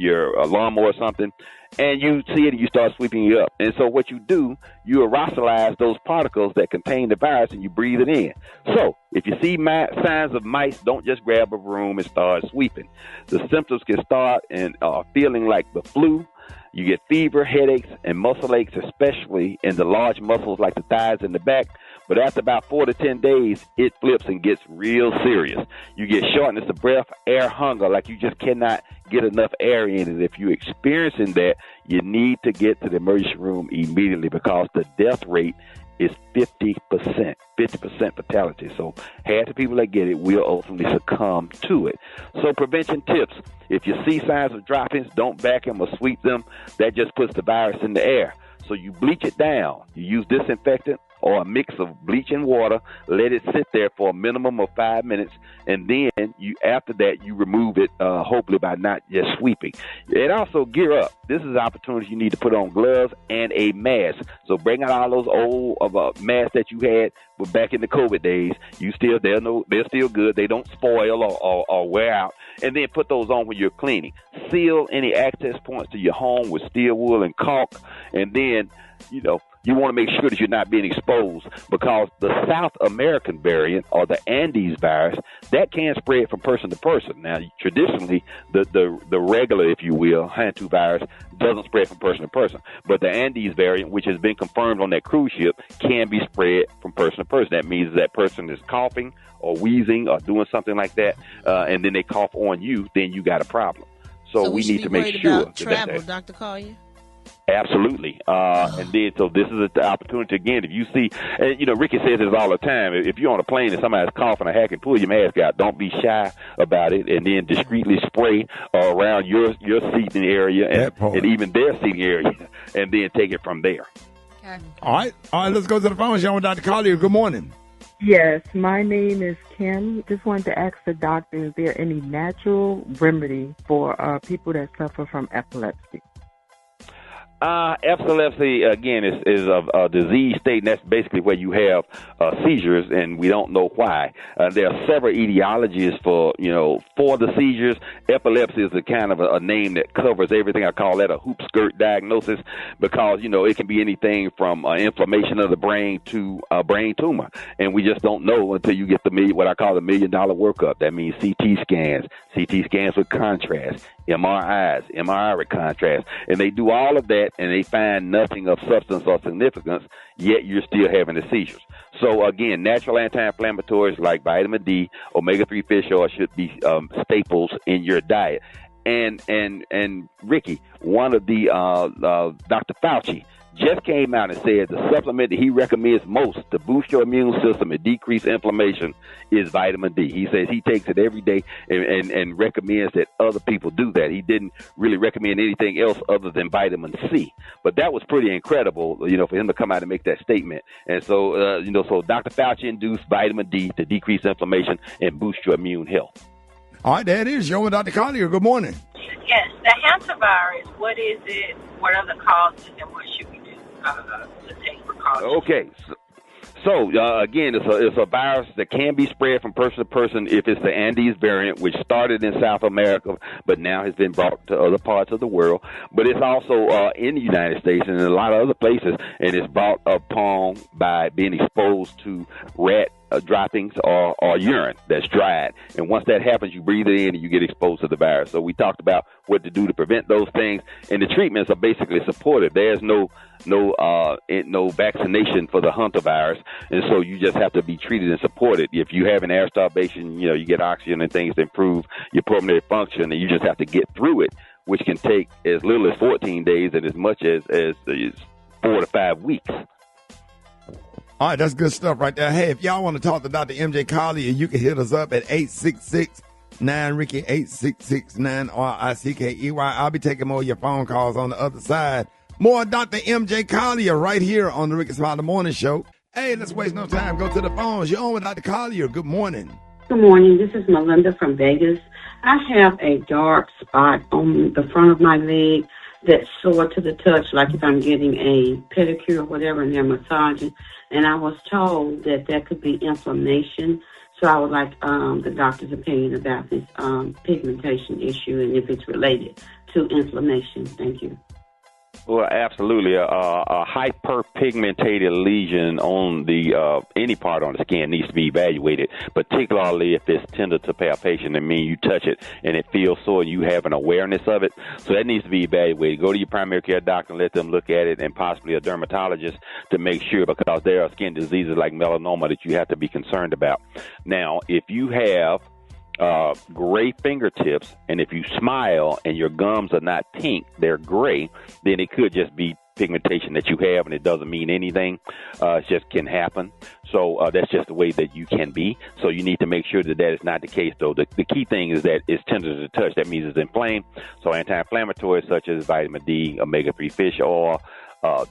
lawnmower or something, and you see it and you start sweeping it up. And so what you do, you aerosolize those particles that contain the virus and you breathe it in. So if you see signs of mice, don't just grab a broom and start sweeping. The symptoms can start in feeling like the flu. You get fever, headaches, and muscle aches, especially in the large muscles like the thighs and the back. But after about 4 to 10 days, it flips and gets real serious. You get shortness of breath, air hunger, like you just cannot get enough air in. And if you're experiencing that, you need to get to the emergency room immediately because the death rate is 50%. 50% fatality. So half the people that get it will ultimately succumb to it. So prevention tips. If you see signs of droppings, don't vacuum or sweep them. That just puts the virus in the air. So you bleach it down. You use disinfectant or a mix of bleach and water. Let it sit there for a minimum of 5 minutes, and then after that you remove it, hopefully by not just sweeping. And also gear up. This is an opportunity you need to put on gloves and a mask. So bring out all those old masks that you had back in the COVID days. They're still good. They don't spoil or wear out. And then put those on when you're cleaning. Seal any access points to your home with steel wool and caulk, and then you want to make sure that you're not being exposed, because the South American variant or the Andes virus, that can spread from person to person. Now, traditionally, the regular, if you will, hantavirus doesn't spread from person to person. But the Andes variant, which has been confirmed on that cruise ship, can be spread from person to person. That means that person is coughing or wheezing or doing something like that, and then they cough on you, then you got a problem. So we need to make sure about travel, Dr. Collier. Absolutely. And then, so this is the opportunity again. If you see, and Ricky says this all the time, if you're on a plane and somebody's coughing or hacking, pull your mask out. Don't be shy about it, and then discreetly spray around your seating area and even their seating area, and then take it from there. Okay. All right, let's go to the phone. Show with Dr. Collier. Good morning. Yes, my name is Kim. Just wanted to ask the doctor, is there any natural remedy for people that suffer from epilepsy? Epilepsy, again, is a disease state, and that's basically where you have seizures, and we don't know why. There are several etiologies for the seizures. Epilepsy is a kind of a name that covers everything. I call that a hoop skirt diagnosis, because, it can be anything from inflammation of the brain to a brain tumor, and we just don't know until you get what I call the $1 million workup. That means CT scans with contrast, MRI with contrast, and they do all of that, and they find nothing of substance or significance, yet you're still having the seizures. So again, natural anti-inflammatories like vitamin D, omega-3 fish oil should be staples in your diet. And Ricky, one of the Dr. Fauci just came out and said the supplement that he recommends most to boost your immune system and decrease inflammation is vitamin D. He says he takes it every day and recommends that other people do that. He didn't really recommend anything else other than vitamin C. But that was pretty incredible, for him to come out and make that statement. And so, so Dr. Fauci induced vitamin D to decrease inflammation and boost your immune health. All right, there it is. You're with Dr. Collier. Good morning. Yes, the hantavirus, what is it? What are the causes, and what should we do to take precautions? Okay. So again, it's a virus that can be spread from person to person if it's the Andes variant, which started in South America, but now has been brought to other parts of the world. But it's also in the United States and in a lot of other places, and it's brought upon by being exposed to rat droppings or urine that's dried. And once that happens, you breathe it in and you get exposed to the virus. So we talked about what to do to prevent those things, and the treatments are basically supportive. There's no vaccination for the hantavirus, and so you just have to be treated and supported. If you have an air starvation, you get oxygen and things to improve your pulmonary function, and you just have to get through it, which can take as little as 14 days and as much as 4 to 5 weeks. All right, that's good stuff right there. Hey, if y'all want to talk to Dr. MJ Collier, you can hit us up at 866-9-RICKY, 866-9-RICKEY. I'll be taking more of your phone calls on the other side. More Dr. MJ Collier right here on the Rickey Smiley Morning Show. Hey, let's waste no time. Go to the phones. You're on with Dr. Collier. Good morning. Good morning. This is Melinda from Vegas. I have a dark spot on the front of my leg that's sore to the touch, like if I'm getting a pedicure or whatever and they're massaging. And I was told that could be inflammation. So I would like the doctor's opinion about this pigmentation issue and if it's related to inflammation. Thank you. Well, absolutely. A hyperpigmentated lesion on the any part on the skin needs to be evaluated, particularly if it's tender to palpation. I mean, you touch it and it feels sore and you have an awareness of it. So that needs to be evaluated. Go to your primary care doctor and let them look at it, and possibly a dermatologist to make sure, because there are skin diseases like melanoma that you have to be concerned about. Now, if you have gray fingertips, and if you smile and your gums are not pink, they're gray, then it could just be pigmentation that you have, and it doesn't mean anything. It just can happen. So that's just the way that you can be. So you need to make sure that that is not the case, though. The key thing is that it's tender to the touch. That means it's inflamed. So anti-inflammatories such as vitamin D, omega-3 fish oil,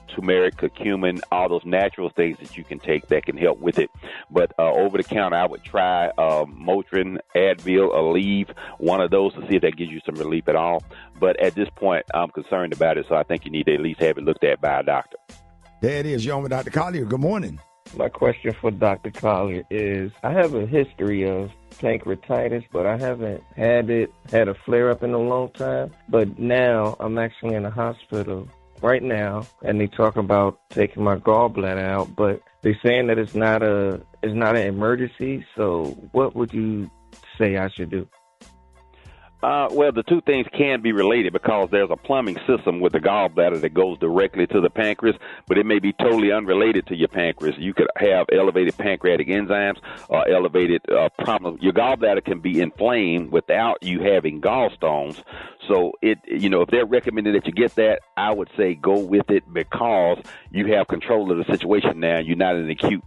turmeric, curcumin, all those natural things that you can take that can help with it. But over the counter, I would try Motrin, Advil, Aleve, one of those to see if that gives you some relief at all. But at this point, I'm concerned about it, so I think you need to at least have it looked at by a doctor. There it is. You're on with Dr. Collier. Good morning. My question for Dr. Collier is, I have a history of pancreatitis, but I haven't had a flare-up in a long time. But now I'm actually in the hospital right now, and they talk about taking my gallbladder out, but they're saying that it's not an emergency. So what would you say I should do? Well, the two things can be related because there's a plumbing system with the gallbladder that goes directly to the pancreas, but it may be totally unrelated to your pancreas. You could have elevated pancreatic enzymes or elevated problems. Your gallbladder can be inflamed without you having gallstones. So if they're recommending that you get that, I would say go with it because you have control of the situation now. You're not in acute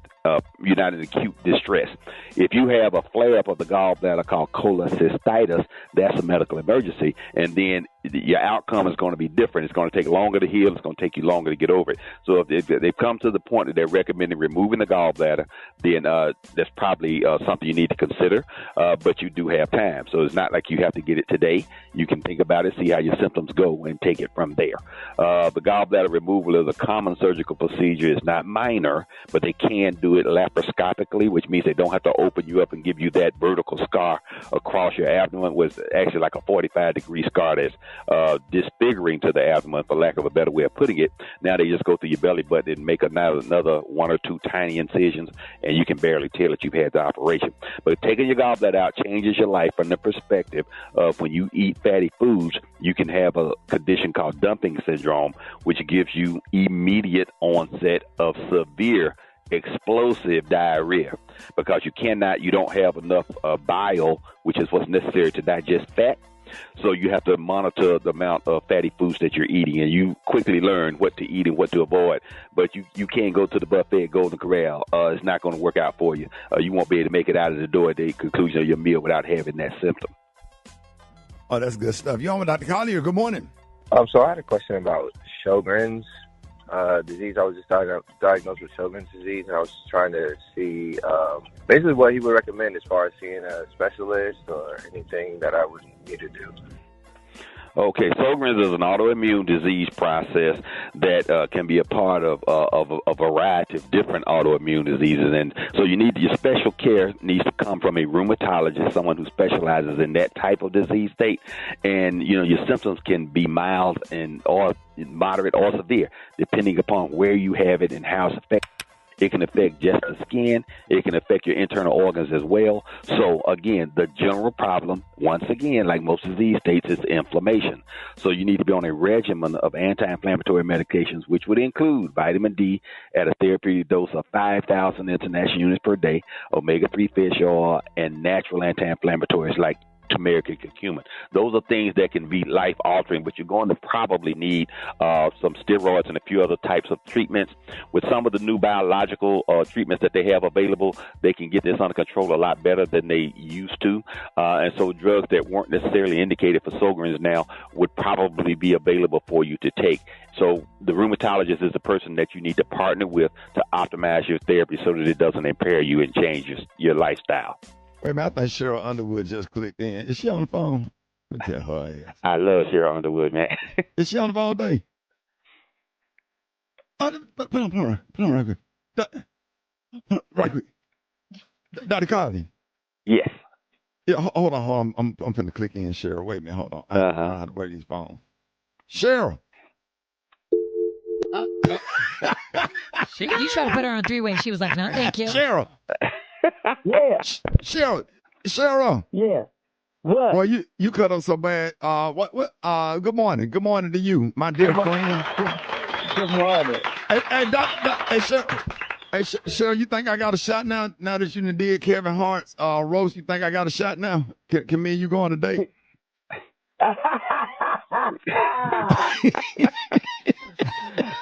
distress. If you have a flare-up of the gallbladder called cholecystitis, that's a medical emergency, and then your outcome is going to be different. It's going to take longer to heal. It's going to take you longer to get over it. So if they've come to the point that they're recommending removing the gallbladder, then that's probably something you need to consider, but you do have time. So it's not like you have to get it today. You can think about it, see how your symptoms go, and take it from there. The gallbladder removal is a common surgical procedure. It's not minor, but they can do it laparoscopically, which means they don't have to open you up and give you that vertical scar across your abdomen, which is actually like a 45-degree scar that's disfiguring to the abdomen, for lack of a better way of putting it. Now they just go through your belly button and make another one or two tiny incisions, and you can barely tell that you've had the operation. But taking your gallbladder out changes your life from the perspective of when you eat fatty foods, you can have a condition called dumping syndrome, which gives you immediate onset of severe explosive diarrhea because you don't have enough bile, which is what's necessary to digest fat. So you have to monitor the amount of fatty foods that you're eating, and you quickly learn what to eat and what to avoid. But you can't go to the buffet at Golden Corral. It's not going to work out for you. You won't be able to make it out of the door at the conclusion of your meal without having that symptom. Oh, that's good stuff. You're on with Dr. Collier. Good morning. So I had a question about Sjogren's disease. I was just diagnosed with Sjogren's disease, and I was just trying to see basically what he would recommend as far as seeing a specialist or anything that I would need to do. Okay, Sjogren's is an autoimmune disease process that can be a part of a variety of different autoimmune diseases, and so your special care needs to come from a rheumatologist, someone who specializes in that type of disease state. And your symptoms can be mild or moderate or severe, depending upon where you have it and how it's affected. It can affect just the skin. It can affect your internal organs as well. So, again, the general problem, once again, like most disease states, is inflammation. So you need to be on a regimen of anti-inflammatory medications, which would include vitamin D at a therapeutic dose of 5,000 international units per day, omega-3 fish oil, and natural anti-inflammatories like turmeric and curcumin. Those are things that can be life-altering, but you're going to probably need some steroids and a few other types of treatments. With some of the new biological treatments that they have available, they can get this under control a lot better than they used to. And so drugs that weren't necessarily indicated for Sjogren's now would probably be available for you to take. So the rheumatologist is the person that you need to partner with to optimize your therapy so that it doesn't impair you and change your lifestyle. Wait a minute, I think Sheryl Underwood just clicked in. Is she on the phone? Tell her ass. I love Sheryl Underwood, man. Is she on the phone all day? Put on right quick. Right quick. Dr. Collier. Yes. Yeah, hold on. I'm finna click in, Sheryl. Wait a minute, hold on. I don't know how to work these phones. Sheryl. You tried to put her on three-way. She was like, no, thank you. Sheryl. Yeah. Sheryl. Yeah. What? Well, you cut up so bad. What? Good morning. Good morning to you, my dear friend. Good morning. Hey, Sheryl, you think I got a shot now? Now that you done did Kevin Hart's roast, you think I got a shot now? Can me and you go on a date?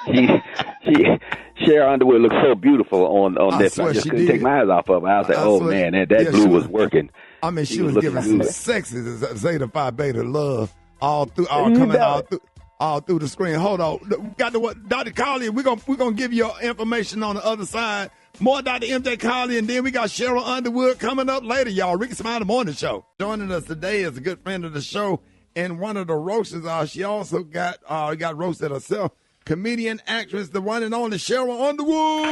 Sheryl Underwood looks so beautiful on I Netflix. swear I just she couldn't did. take my eyes off of her. I was like, oh swear- man, that yeah, blue she was working. I mean, she was looking giving some good. sexy Zeta Phi Beta love all You coming know all through the screen. Hold on, we got what Dr. Collier. We're gonna give you information on the other side. More Dr. MJ Collier, and then we got Sheryl Underwood coming up later, y'all. Rickey Smiley Morning Show. Joining us today is a good friend of the show and one of the roasters. She also got roasted herself. Comedian, actress, the one and only Sheryl Underwood.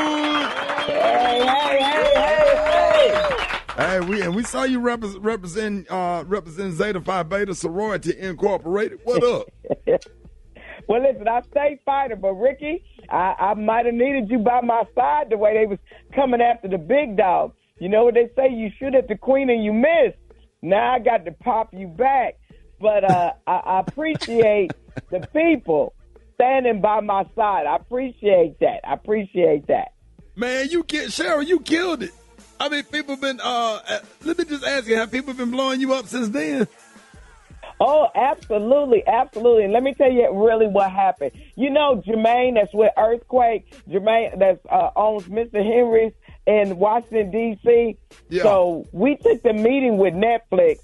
Hey, we saw you represent Zeta Phi Beta Sorority Incorporated. What up? Well, listen, I stay fighter, but Ricky, I might have needed you by my side the way they was coming after the big dog. You know what they say? You shoot at the queen and you miss. Now I got to pop you back. But I appreciate the people standing by my side. I appreciate that. Man, Sheryl, you killed it. I mean, people been, let me just ask you, have people been blowing you up since then? Oh, absolutely. And let me tell you really what happened. You know, Jermaine, that's with Earthquake. Jermaine, that owns Mr. Henry's in Washington, D.C. Yeah. So we took the meeting with Netflix,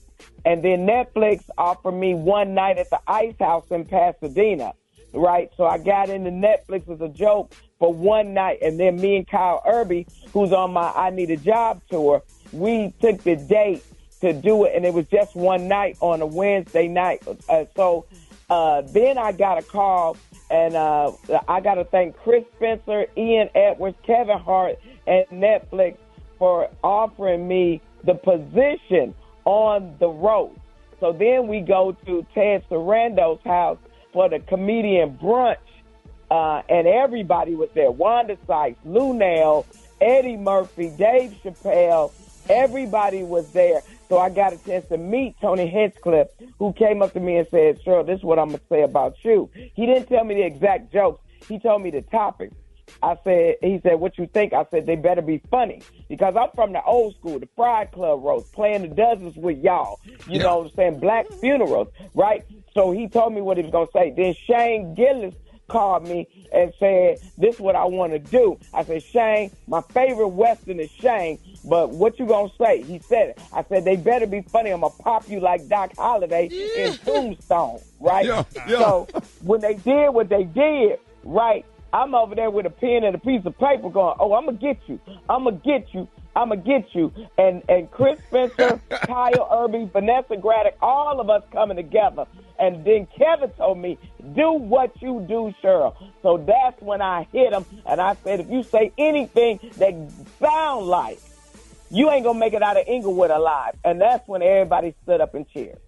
and then Netflix offered me one night at the Ice House in Pasadena, right? So I got into Netflix as a joke for one night, and then me and Kyle Irby, who's on my I Need a Job tour, we took the date to do it, and it was just one night on a Wednesday night. So then I got a call, and I got to thank Chris Spencer, Ian Edwards, Kevin Hart, and Netflix for offering me the position on the road. So then we go to Ted Sarando's house for the comedian brunch, and everybody was there. Wanda Sykes, Lou Nell, Eddie Murphy, Dave Chappelle, everybody was there. So I got a chance to meet Tony Hinchcliffe, who came up to me and said, Sheryl, this is what I'm going to say about you. He didn't tell me the exact jokes. He told me the topic. He said, what you think? I said, they better be funny. Because I'm from the old school, the Pride Club roast, playing the dozens with y'all. You know what I'm saying? Black funerals, right? So he told me what he was going to say. Then Shane Gillis called me and said, this is what I want to do. I said, Shane, my favorite Western is Shane, but what you gonna say? He said it. I said, they better be funny. I'm gonna pop you like Doc Holliday in Tombstone, right? So when they did what they did, right, I'm over there with a pen and a piece of paper going, oh, I'm gonna get you. And Chris Spencer, Kyle Irby, Vanessa Graddock, all of us coming together. And then Kevin told me, do what you do, Sheryl. So that's when I hit him, and I said, if you say anything that sound like you ain't gonna make it out of Inglewood alive. And that's when everybody stood up and cheered.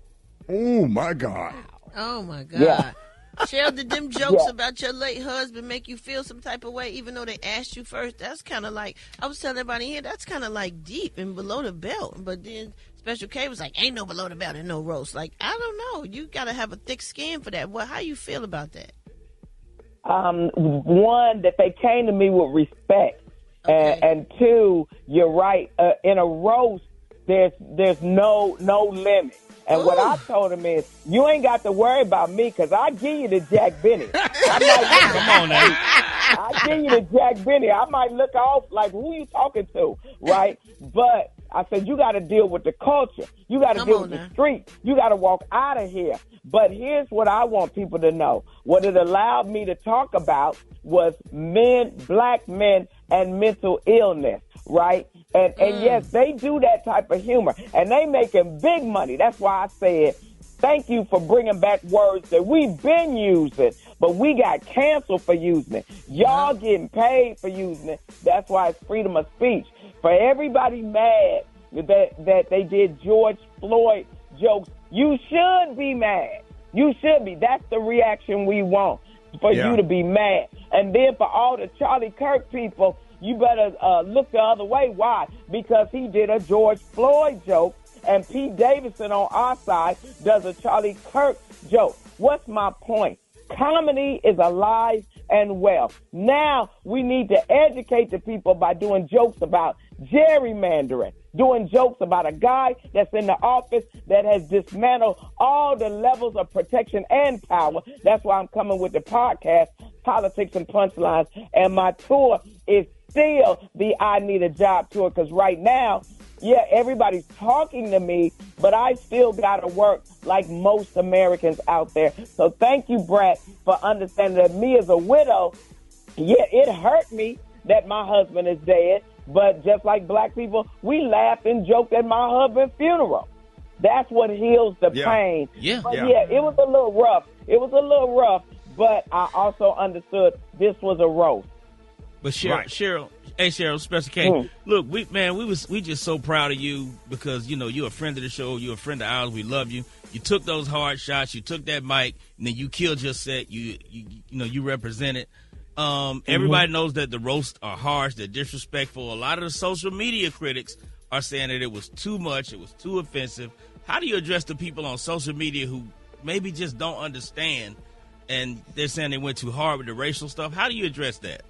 Oh, my God. Oh, my God. Yeah. Sheryl, did them jokes about your late husband make you feel some type of way, even though they asked you first? That's kind of like, I was telling everybody here, that's kind of like deep and below the belt. But then Special K was like, ain't no below the belt and no roast. Like, I don't know. You got to have a thick skin for that. Well, how you feel about that? One, that they came to me with respect. Okay. And two, you're right. In a roast, there's no limit. And what I told him is, you ain't got to worry about me because I give you the Jack Benny. Come on now. I give you the Jack Benny. I might look off like, who you talking to, right? But I said, you got to deal with the culture. You got to deal with the street. You got to walk out of here. But here's what I want people to know. What it allowed me to talk about was men, black men, and mental illness, right? And yes, they do that type of humor, and they making big money. That's why I said, thank you for bringing back words that we've been using, but we got canceled for using it. Y'all getting paid for using it. That's why it's freedom of speech. For everybody mad that they did George Floyd jokes, you should be mad. You should be. That's the reaction we want, for you to be mad. And then for all the Charlie Kirk people, you better look the other way. Why? Because he did a George Floyd joke, and Pete Davidson on our side does a Charlie Kirk joke. What's my point? Comedy is alive and well. Now we need to educate the people by doing jokes about gerrymandering, doing jokes about a guy that's in the office that has dismantled all the levels of protection and power. That's why I'm coming with the podcast, politics and punchlines. And my tour is still the I Need a Job tour, because right now, yeah, everybody's talking to me, but I still got to work like most Americans out there. So thank you, Brat, for understanding that me as a widow, yeah, it hurt me that my husband is dead, but just like black people, we laughed and joked at my husband's funeral. That's what heals the pain. Yeah. But yeah, it was a little rough. It was a little rough, but I also understood this was a roast. But Sheryl, hey Sheryl, Special K, look, we just so proud of you because you're a friend of the show, you're a friend of ours, we love you. You took those hard shots, you took that mic, and then you killed your set. You represented. Everybody knows that the roasts are harsh, they're disrespectful. A lot of the social media critics are saying that it was too much, it was too offensive. How do you address the people on social media who maybe just don't understand and they're saying they went too hard with the racial stuff? How do you address that?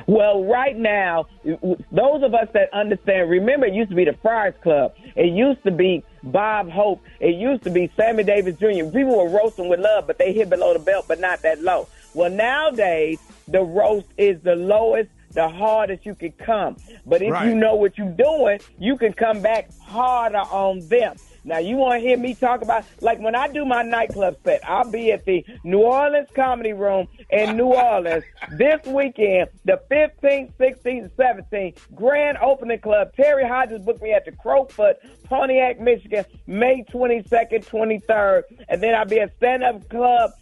Well, right now, those of us that understand, remember it used to be the Friars Club. It used to be Bob Hope. It used to be Sammy Davis Jr. People were roasting with love, but they hit below the belt, but not that low. Well, nowadays, the roast is the lowest, the hardest you can come. But if you know what you're doing, you can come back harder on them. Now, you want to hear me talk about, like when I do my nightclub set, I'll be at the New Orleans Comedy Room in New Orleans this weekend, the 15th, 16th, and 17th, grand opening club. Terry Hodges booked me at the Crowfoot, Pontiac, Michigan, May 22nd, 23rd. And then I'll be at Stand Up Club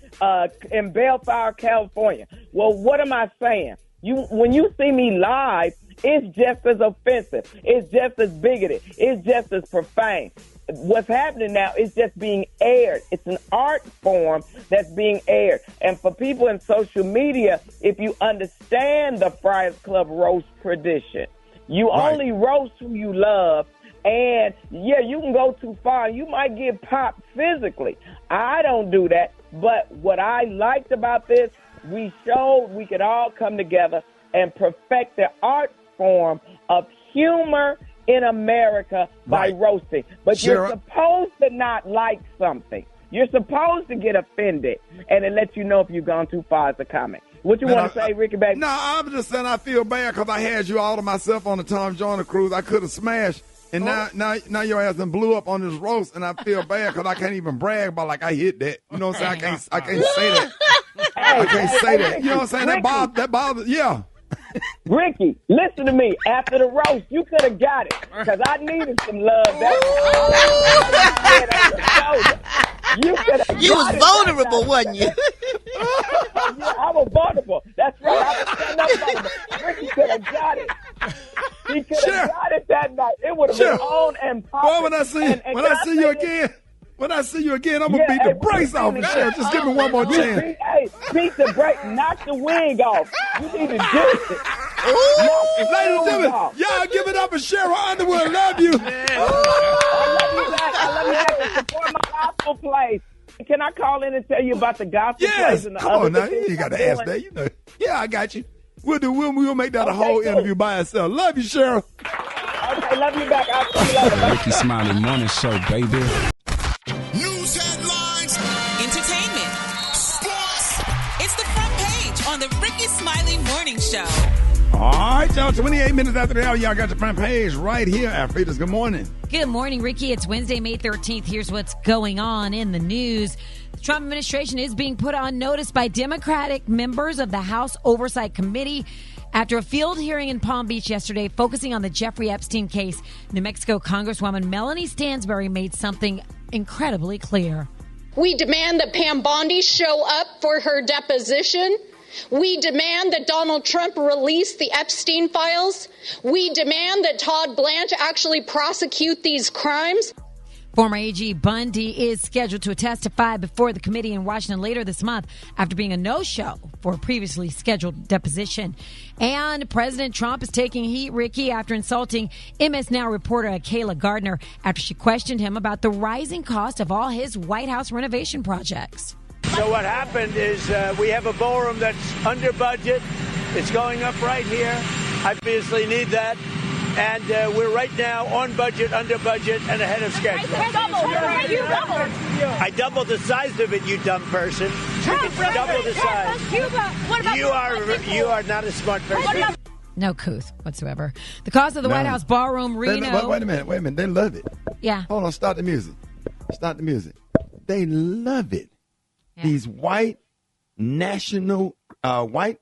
in Bellflower, California. Well, what am I saying? When you see me live, it's just as offensive. It's just as bigoted. It's just as profane. What's happening now is just being aired. It's an art form that's being aired. And for people in social media, if you understand the Friars Club roast tradition, you only roast who you love. And, yeah, you can go too far. You might get popped physically. I don't do that. But what I liked about this, we showed we could all come together and perfect the art form of humor in America by roasting. But you're supposed to not like something. You're supposed to get offended, and it lets you know if you've gone too far as a comic. What you want to say, Ricky, baby? No, I'm just saying I feel bad because I had you all to myself on the Tom Joyner cruise. I could have smashed, and now your ass done blew up on this roast, and I feel bad because I can't even brag about like I hit that. You know what I'm saying? I can't say that. I can't say that. You know what I'm saying? That bothers. Yeah. Ricky, listen to me. After the roast, you could have got it because I needed some love. You was vulnerable, wasn't you? Yeah, I was vulnerable. That's right. I was standing up vulnerable. Ricky could have got it. He could have got it that night. It would have been on and popping. Boy, when I see you again, I'm gonna beat the brakes off of Sheryl. Just give me one more chance. Beat the brake, knock the wing off. You need to do it. Ladies and gentlemen, y'all give it up for Sheryl Underwood. Love you. I love you back. I love you back and support my gospel plays. Can I call in and tell you about the gospel plays and the come on now. You got to ask that. You know. Yeah, I got you. We'll make that a whole interview by itself. Love you, Sheryl. Okay, love you back. I'll see you later. Rickey Smiley Morning Show, baby. News headlines, entertainment, sports. It's the front page on the Rickey Smiley Morning Show. All right, y'all. 28 minutes after the hour, y'all got your front page right here. Alfreda's good morning. Good morning, Ricky. It's Wednesday, May 13th. Here's what's going on in the news. The Trump administration is being put on notice by Democratic members of the House Oversight Committee after a field hearing in Palm Beach yesterday focusing on the Jeffrey Epstein case. New Mexico Congresswoman Melanie Stansbury made something incredibly clear. We demand that Pam Bondi show up for her deposition. We demand that Donald Trump release the Epstein files. We demand that Todd Blanche actually prosecute these crimes. Former AG Bundy is scheduled to testify before the committee in Washington later this month after being a no-show for a previously scheduled deposition. And President Trump is taking heat, Ricky, after insulting MS Now reporter Kayla Gardner after she questioned him about the rising cost of all his White House renovation projects. So what happened is we have a ballroom that's under budget. It's going up right here. I obviously need that. And we're right now on budget, under budget, and ahead of schedule. I doubled the size of it, you dumb person. double the size. Cuba. What about You are not a smart person. No couth whatsoever. The cost of the White House ballroom Reno. Wait a minute. They love it. Yeah. Hold on. Start the music. They love it. Yeah. These white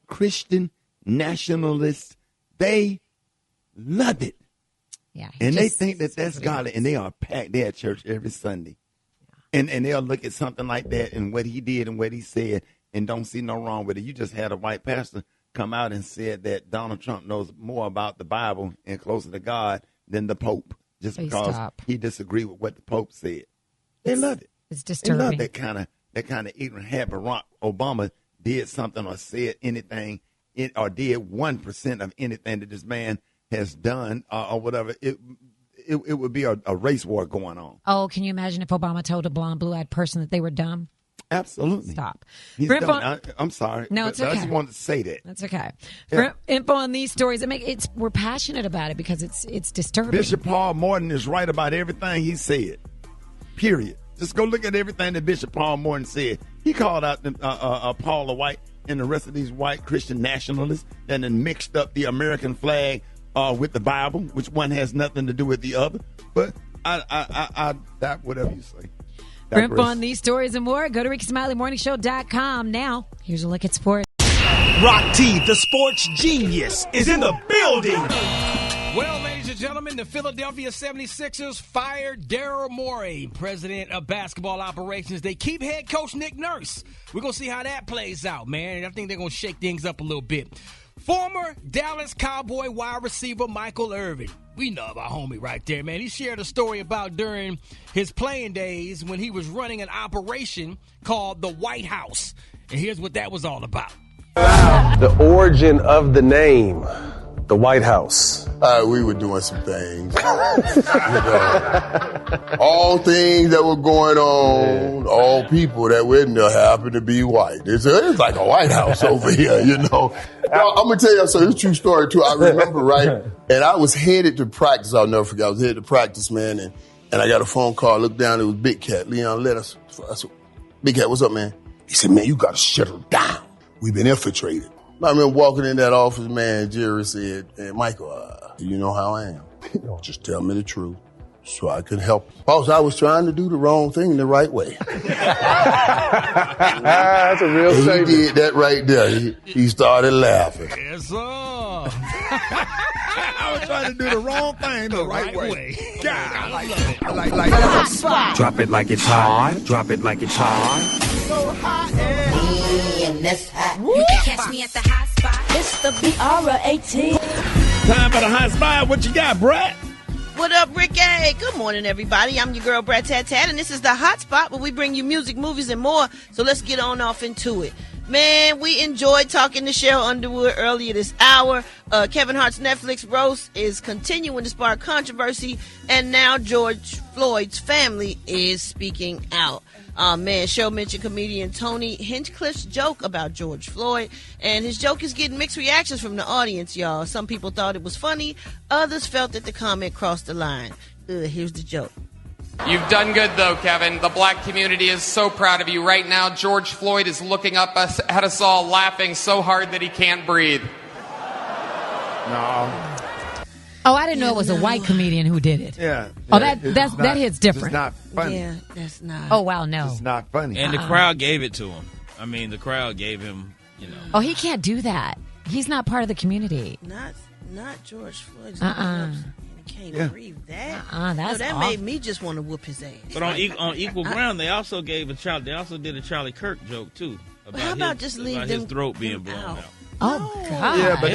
Christian nationalists, they love it. Yeah. And they think that that's godly, and they are packed. They're at church every Sunday. And they'll look at something like that and what he did and what he said and don't see no wrong with it. You just had a white pastor come out and said that Donald Trump knows more about the Bible and closer to God than the Pope, just because he disagreed with what the Pope said. They love it. It's disturbing. They love that kind of ignorant hat. Barack Obama did something or said anything or did 1% of anything that this man has done or whatever. It would be a race war going on. Oh, can you imagine if Obama told a blonde, blue-eyed person that they were dumb? Absolutely. Stop. I'm sorry. No, it's okay. I just wanted to say that. That's okay. Yeah. For info on these stories, we're passionate about it because it's disturbing. Bishop Paul Morton is right about everything he said. Period. Just go look at everything that Bishop Paul Morton said. He called out Paula White and the rest of these white Christian nationalists and then mixed up the American flag with the Bible, which one has nothing to do with the other. But I that whatever you say. For info on these stories and more, go to RickySmileyMorningShow.com. Now, here's a look at sports. Rock T, the sports genius, is in the building. Well, ladies and gentlemen, the Philadelphia 76ers fired Daryl Morey, president of basketball operations. They keep head coach Nick Nurse. We're going to see how that plays out, man. I think they're going to shake things up a little bit. Former Dallas Cowboy wide receiver Michael Irvin. We know about homie right there, man. He shared a story about during his playing days when he was running an operation called the White House. And here's what that was all about. The origin of the name, the White House. We were doing some things. All things that were going on, all people that were in there happened to be white. It's like a White House over here, I'm going to tell you, so it's a true story, too. I remember, right? And I was headed to practice. I'll never forget. I was headed to practice, man, and I got a phone call. I looked down. It was Big Cat. Leon let us. I said, Big Cat, what's up, man? He said, man, you got to shut her down. We've been infiltrated. I remember walking in that office, man, Jerry said, hey, Michael, you know how I am. Just tell me the truth so I can help. Boss, I was trying to do the wrong thing the right way. That's a real statement. He did that right there. He started laughing. Yes, sir. I was trying to do the wrong thing the right way. God, I like it. I like that. Drop it like it's hot. Drop it like it's hot. So hot and this hot. You can catch me at the hot spot. It's the BR18. Time for the hot spot. What you got, Brat? What up, Rickey? Good morning, everybody. I'm your girl, Brat, and this is the Hot Spot, where we bring you music, movies, and more. So let's get on off into it. Man, we enjoyed talking to Sheryl Underwood earlier this hour. Kevin Hart's Netflix roast is continuing to spark controversy, and now George Floyd's family is speaking out. Man, show mentioned comedian Tony Hinchcliffe's joke about George Floyd, and his joke is getting mixed reactions from the audience, y'all. Some people thought it was funny, others felt that the comment crossed the line. Here's the joke. You've done good, though, Kevin. The black community is so proud of you. Right now, George Floyd is looking up at us all, laughing so hard that he can't breathe. No. Oh, I didn't know it was a white comedian who did it. Yeah. Oh, that hits different. It's not funny. Yeah, that's not. Oh, wow, no. It's not funny. And the crowd gave it to him. I mean, the crowd gave him, Oh, he can't do that. He's not part of the community. Not George Floyd. Can't breathe that. That's that awful. made me just want to whoop his ass. But on equal ground, they also did a Charlie Kirk joke too. How about just leave his throat being blown out? Oh God! Yeah, but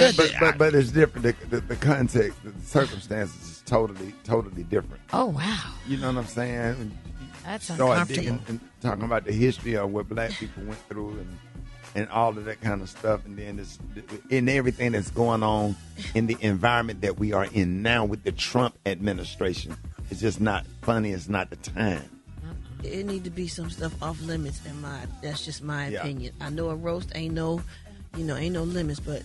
it's different. The context, the circumstances is totally different. Oh wow! You know what I'm saying? That's uncomfortable. And talking about the history of what black people went through and all of that kind of stuff, and then in everything that's going on in the environment that we are in now with the Trump administration. It's just not funny. It's not the time. It need to be some stuff off limits. That's just my opinion. I know a roast ain't no ain't no limits. But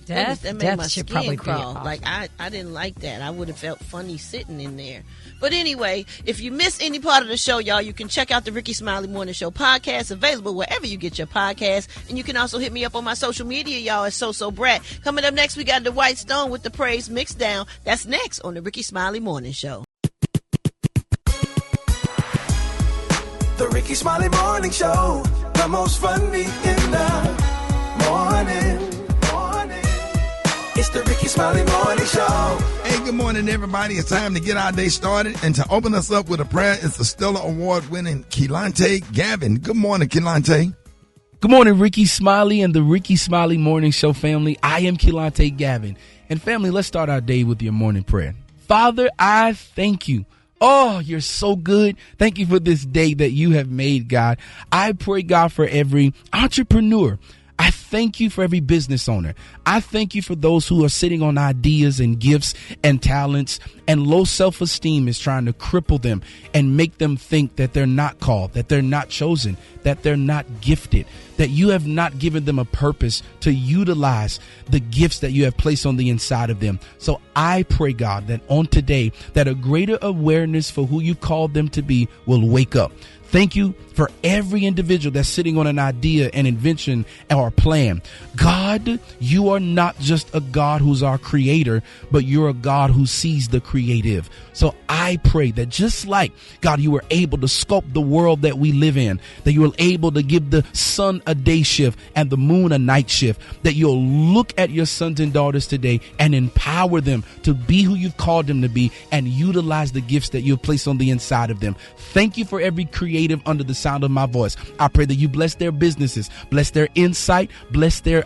Death that made my should skin probably be crawl. off. Like I didn't like that. I would have felt funny sitting in there. But anyway, if you miss any part of the show, y'all, you can check out the Rickey Smiley Morning Show podcast, available wherever you get your podcasts. And you can also hit me up on my social media, y'all, at So Brat. Coming up next, we got the White Stone with the Praise Mixed Down. That's next on the Rickey Smiley Morning Show. The Rickey Smiley Morning Show, the most funny in the morning. It's the Rickey Smiley Morning Show. Hey, good morning, everybody. It's time to get our day started. And to open us up with a prayer is the Stellar Award-winning Kelontae Gavin. Good morning, Kelontae. Good morning, Rickey Smiley and the Rickey Smiley Morning Show family. I am Kelontae Gavin. And family, let's start our day with your morning prayer. Father, I thank you. Oh, you're so good. Thank you for this day that you have made, God. I pray, God, for every entrepreneur. I thank you for every business owner. I thank you for those who are sitting on ideas and gifts and talents, and low self-esteem is trying to cripple them and make them think that they're not called, that they're not chosen, that they're not gifted, that you have not given them a purpose to utilize the gifts that you have placed on the inside of them. So I pray, God, that on today, that a greater awareness for who you called them to be will wake up. Thank you for every individual that's sitting on an idea, an invention, or a plan. God, you are not just a God who's our creator, but you're a God who sees the creative. So I pray that just like, God, you were able to sculpt the world that we live in, that you were able to give the sun a day shift and the moon a night shift, that you'll look at your sons and daughters today and empower them to be who you've called them to be and utilize the gifts that you've placed on the inside of them. Thank you for every creative under the sound of my voice. I pray that you bless their businesses, bless their insight, bless their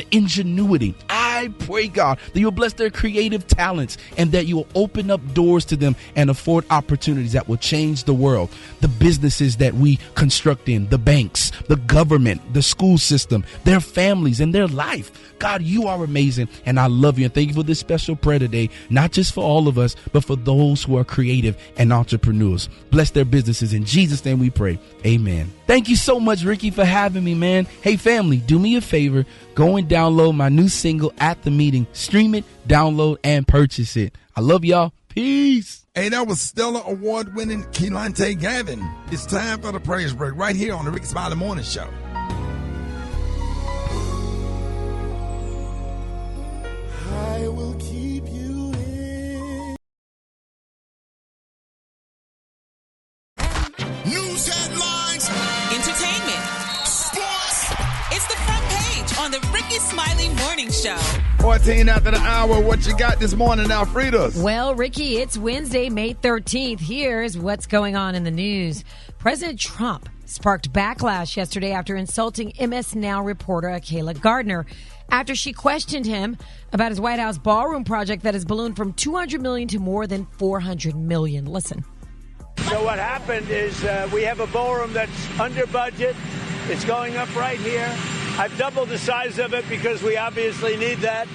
ingenuity. I pray, God, that you'll bless their creative talents and that you will open up doors to them and afford opportunities that will change the world. The businesses that we construct in, the banks, the government, the school system, their families and their life. God, you are amazing and I love you. And thank you for this special prayer today, not just for all of us, but for those who are creative and entrepreneurs. Bless their businesses. In Jesus' name we pray. Amen. Thank you so much, Rickey, for having me, man. Hey, family, do me a favor. Go and download my new single, At the Meeting. Stream it, download, and purchase it. I love y'all. Peace. Hey, that was Stellar Award-winning Kelontae Gavin. It's time for the praise break right here on the Rickey Smiley Morning Show. I will keep you in. News headlines, Entertainment, sports. It's the front page on the Rickey Smiley Morning Show. 14 after the hour. What you got this morning, Alfredas? Well, Rickey, it's Wednesday, May 13th. Here's what's going on in the news. President Trump sparked backlash yesterday after insulting MS Now reporter Kayla Gardner after she questioned him about his White House ballroom project that has ballooned from $200 million to more than $400 million. Listen. So what happened is we have a ballroom that's under budget. It's going up right here. I've doubled the size of it because we obviously need that.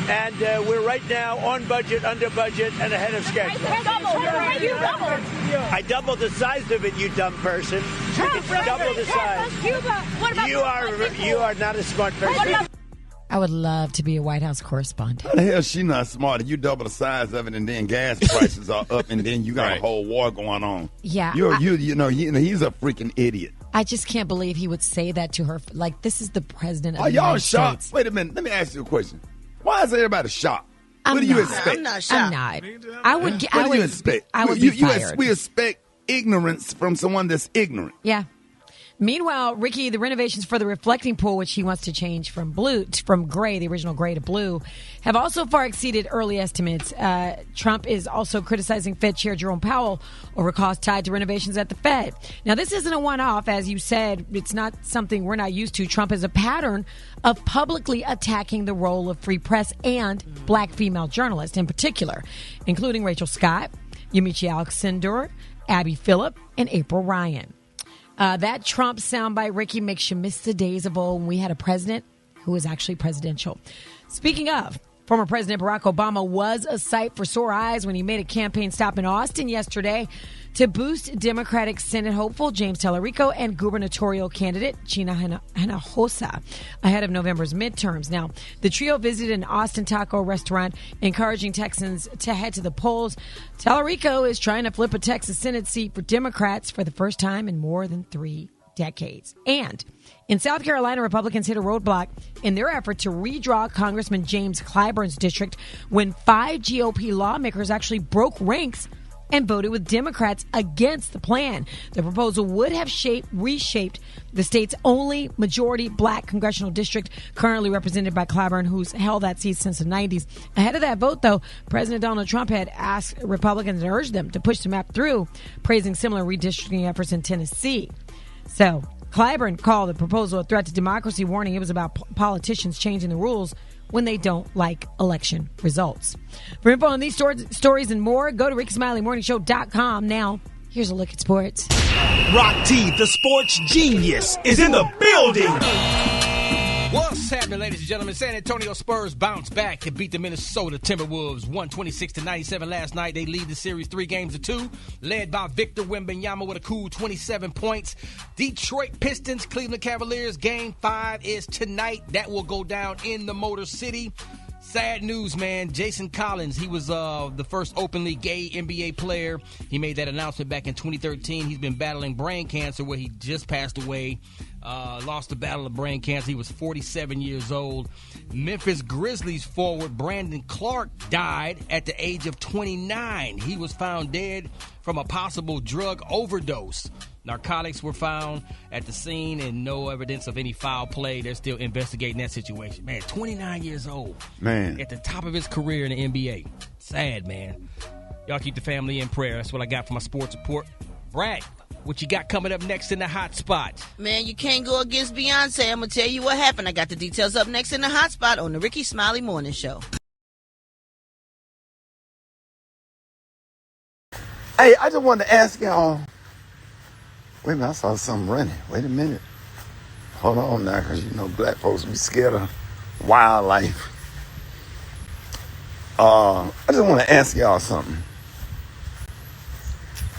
And we're right now on budget, under budget, and ahead of schedule. I doubled the size of it, you dumb person. It's double the size. You are not a smart person. I would love to be a White House correspondent. How the hell she not smart? You double the size of it, and then gas prices are up, and then you got a whole war going on. Yeah, you know he's a freaking idiot. I just can't believe he would say that to her. Like, this is the president of Are the y'all United shocked? States. Wait a minute. Let me ask you a question. Why is everybody shocked? I'm What do you not. expect? I'm not shocked. I'm not. I would. What do you expect? I would be fired. We expect ignorance from someone that's ignorant. Yeah. Meanwhile, Rickey, the renovations for the reflecting pool, which he wants to change from gray, the original gray, to blue, have also far exceeded early estimates. Trump is also criticizing Fed Chair Jerome Powell over costs tied to renovations at the Fed. Now, this isn't a one-off. As you said, it's not something we're not used to. Trump has a pattern of publicly attacking the role of free press and black female journalists in particular, including Rachel Scott, Yamiche Alcindor, Abby Phillip, and April Ryan. That Trump soundbite, Rickey, makes you miss the days of old when we had a president who was actually presidential. Speaking of, Former President Barack Obama was a sight for sore eyes when he made a campaign stop in Austin yesterday to boost Democratic Senate hopeful James Tallarico and gubernatorial candidate Gina Hinojosa ahead of November's midterms. Now, the trio visited an Austin taco restaurant, encouraging Texans to head to the polls. Tallarico is trying to flip a Texas Senate seat for Democrats for the first time in more than 3 decades. And in South Carolina, Republicans hit a roadblock in their effort to redraw Congressman James Clyburn's district when 5 GOP lawmakers actually broke ranks and voted with Democrats against the plan. The proposal would have reshaped the state's only majority black congressional district, currently represented by Clyburn, who's held that seat since the 90s. Ahead of that vote, though, President Donald Trump had asked Republicans and urged them to push the map through, praising similar redistricting efforts in Tennessee. So Clyburn called the proposal a threat to democracy, warning it was about politicians changing the rules when they don't like election results. For info on these stories and more, go to RickeySmileyMorningShow.com. Now, here's a look at sports. Rock T, the sports genius, is in the building. What's happening, ladies and gentlemen? San Antonio Spurs bounced back and beat the Minnesota Timberwolves 126-97 last night. They lead the series 3-2, led by Victor Wembanyama with a cool 27 points. Detroit Pistons, Cleveland Cavaliers, Game 5 is tonight. That will go down in the Motor City. Sad news, man. Jason Collins, he was the first openly gay NBA player. He made that announcement back in 2013. He's been battling brain cancer, where he just passed away. Lost the battle of brain cancer. He was 47 years old. Memphis Grizzlies forward Brandon Clark died at the age of 29. He was found dead from a possible drug overdose. Narcotics were found at the scene and no evidence of any foul play. They're still investigating that situation. Man, 29 years old. Man. At the top of his career in the NBA. Sad, man. Y'all keep the family in prayer. That's what I got for my sports report. Brat, what you got coming up next in the hot spot? Man, you can't go against Beyonce. I'm going to tell you what happened. I got the details up next in the hot spot on the Rickey Smiley Morning Show. Hey, I just wanted to ask y'all. Wait a minute, I saw something running. Wait a minute. Hold on now, because you know black folks be scared of wildlife. I just want to ask y'all something.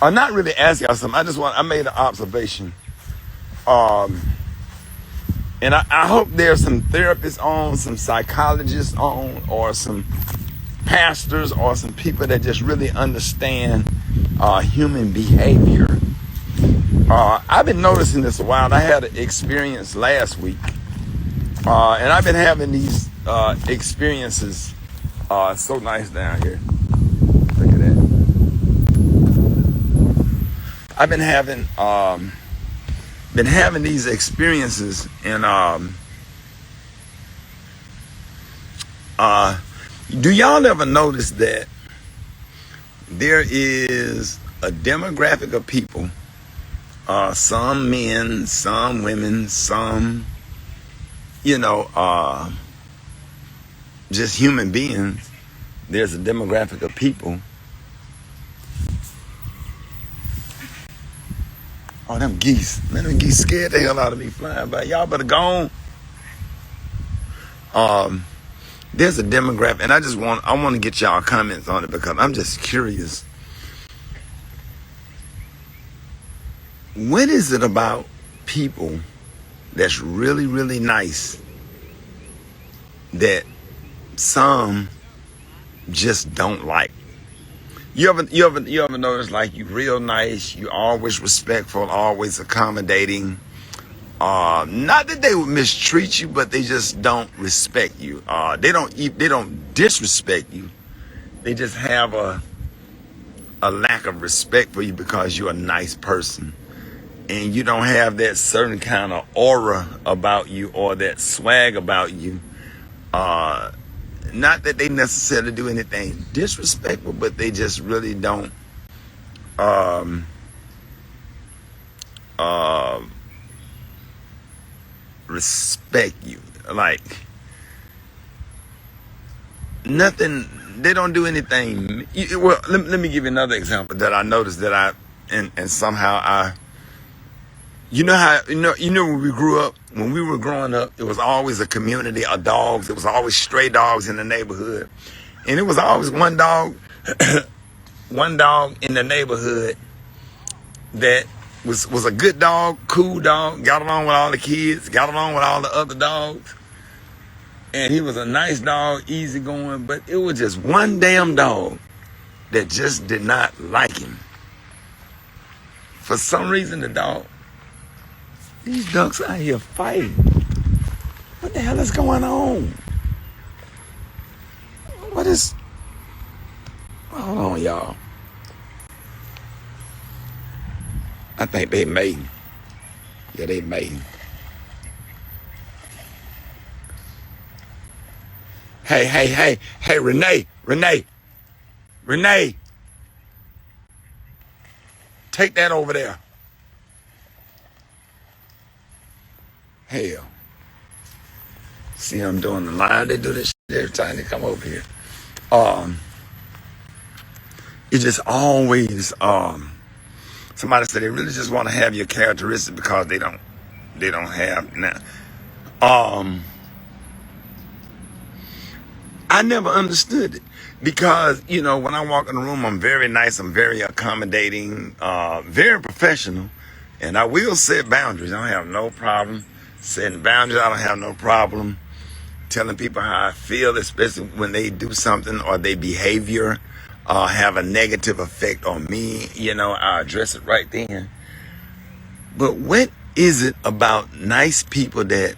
Or not really ask y'all something. I made an observation. And I hope there's some therapists on, some psychologists on, or some pastors, or some people that just really understand human behavior. I've been noticing this a while. I had an experience last week, and I've been having these experiences. It's so nice down here. Look at that. I've been having these experiences, and do y'all ever notice that there is a demographic of people? Some men, some women, some, just human beings. There's a demographic of people. Oh, them geese. Man, them geese scared the hell out of me flying by. Y'all better go on. There's a demographic, and I want to get y'all comments on it because I'm just curious. What is it about people that's really, really nice that some just don't like? You ever notice, like, you real nice, you always respectful, always accommodating. Not that they would mistreat you, but they just don't respect you. They don't disrespect you. They just have a lack of respect for you because you're a nice person. And you don't have that certain kind of aura about you or that swag about you. Not that they necessarily do anything disrespectful, but they just really don't respect you. Like, nothing, they don't do anything. Well, let me give you another example that I noticed that and somehow You know how when we grew up, when we were growing up, it was always a community of dogs. It was always stray dogs in the neighborhood, and it was always one dog, one dog in the neighborhood that was a good dog, cool dog, got along with all the kids, got along with all the other dogs, and he was a nice dog, easygoing. But it was just one damn dog that just did not like him. For some reason, the dog. These ducks out here fighting. What the hell is going on? What is... Hold on, y'all. I think they mating. Yeah, they mating. Hey, Renee. Take that over there. Hell. See, I'm doing the line. They do this shit every time they come over here. It just always, somebody said they really just want to have your characteristics because they don't have now. I never understood it because, when I walk in the room, I'm very nice, I'm very accommodating, very professional, and I will set boundaries. I don't have no problem setting boundaries. I don't have no problem telling people how I feel, especially when they do something or their behavior have a negative effect on me. I address it right then. But what is it about nice people that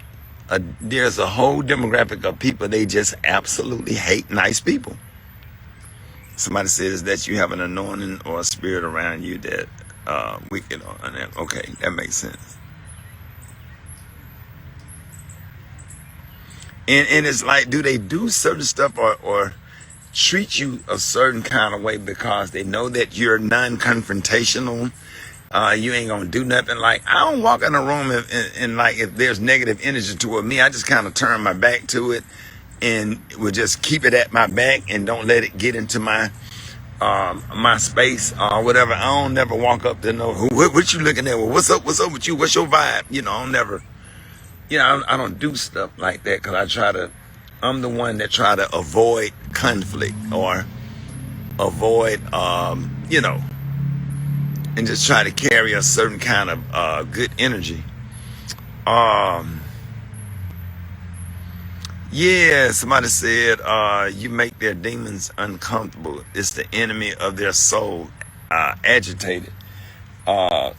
there's a whole demographic of people, they just absolutely hate nice people? Somebody says that you have an anointing or a spirit around you that wicked. Okay, that makes sense. And it's like, do they do certain stuff or treat you a certain kind of way because they know that you're non-confrontational? You ain't gonna do nothing. Like, I don't walk in a room and like, if there's negative energy toward me, I just kind of turn my back to it and will just keep it at my back and don't let it get into my my space or whatever. I don't never walk up to know what you looking at. Well, what's up with you? What's your vibe? I don't never. I don't do stuff like that because I'm the one that try to avoid conflict or avoid, and just try to carry a certain kind of good energy. Yeah, somebody said, you make their demons uncomfortable. It's the enemy of their soul, agitated.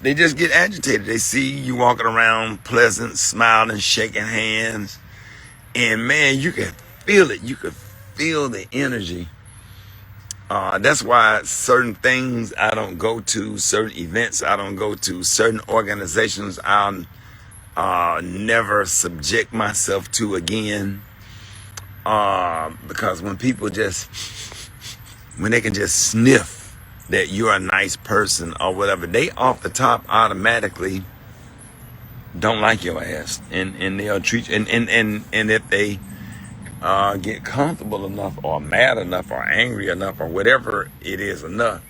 They just get agitated. They see you walking around pleasant, smiling, shaking hands. And man, you can feel it. You can feel the energy. That's why certain things I don't go to, certain events I don't go to, certain organizations I'll never subject myself to again. Because when people when they can just sniff that you're a nice person or whatever, they off the top automatically don't like your ass, and they'll treat you, and if they get comfortable enough or mad enough or angry enough or whatever it is enough,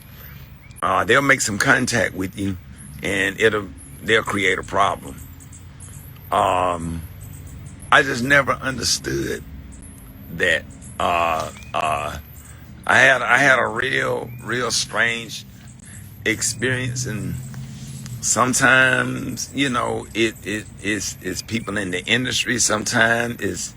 they'll make some contact with you and they'll create a problem. I just never understood that. I had a real strange experience, and sometimes it's people in the industry, sometimes it's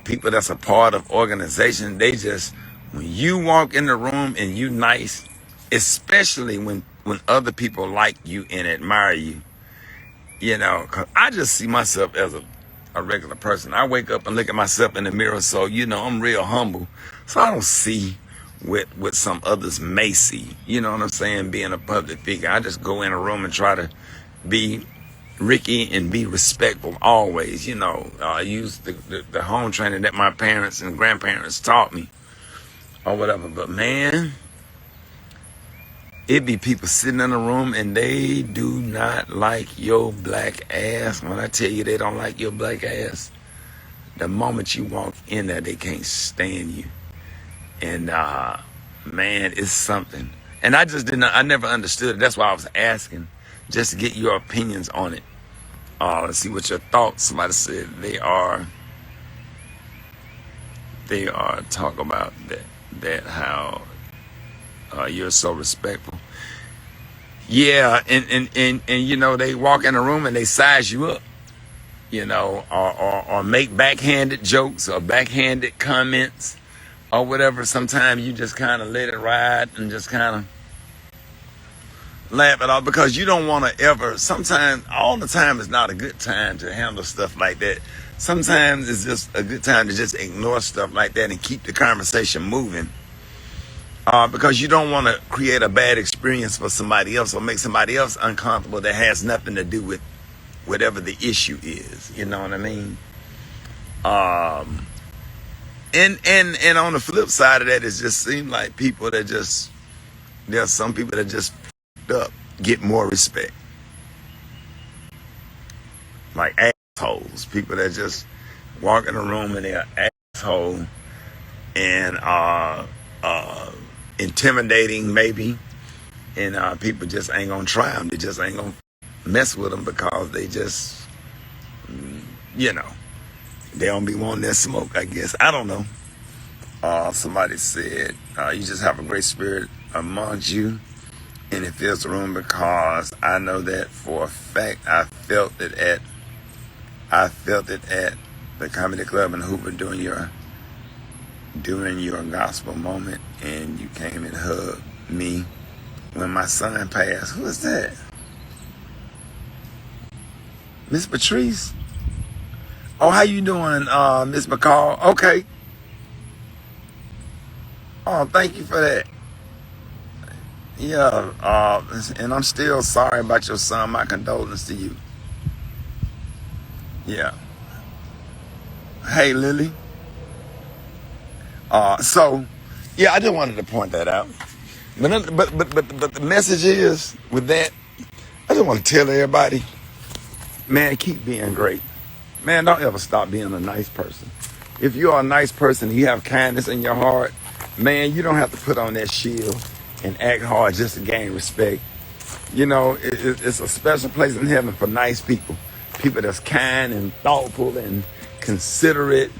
people that's a part of organizations. They just, when you walk in the room and you nice, especially when other people like you and admire you, 'cause I just see myself as a regular person. I wake up and look at myself in the mirror, so I'm real humble. So I don't see what some others may see. You know what I'm saying? Being a public figure, I just go in a room and try to be Ricky and be respectful always. Use the home training that my parents and grandparents taught me or whatever. But man, it be people sitting in a room and they do not like your black ass. When I tell you they don't like your black ass, the moment you walk in there, they can't stand you. And man, it's something. And I never understood it. That's why I was asking just to get your opinions on it. Let's see what your thoughts. Somebody said they are talking about that how you're so respectful. Yeah, and you know, they walk in a room and they size you up, you know, or make backhanded jokes or backhanded comments or whatever. Sometimes you just kind of let it ride and just kind of laugh it off, because you don't want to ever, sometimes, all the time is not a good time to handle stuff like that. Sometimes it's just a good time to just ignore stuff like that and keep the conversation moving. Because you don't want to create a bad experience for somebody else or make somebody else uncomfortable that has nothing to do with whatever the issue is. You know what I mean? And on the flip side of that, it just seems like people that just, there's some people that just f***ed up get more respect. Like assholes. People that just walk in a room and they're asshole and intimidating maybe, and people just ain't gonna try them. They just ain't gonna mess with them because they just, you know, they don't be wanting that smoke, I guess. I don't know. Somebody said, you just have a great spirit amongst you, and it fills the room, because I know that for a fact. I felt it at the comedy club in Hoover during your gospel moment, and you came and hugged me when my son passed. Who is that? Miss Patrice? Oh, how you doing, Miss McCall? Okay. Oh, thank you for that. Yeah, and I'm still sorry about your son. My condolences to you. Yeah. Hey, Lily. So, yeah, I just wanted to point that out. But the message is, with that, I just want to tell everybody, man, keep being great. Man, don't ever stop being a nice person. If you're a nice person and you have kindness in your heart, man, you don't have to put on that shield and act hard just to gain respect. You know, it's a special place in heaven for nice people. People that's kind and thoughtful and considerate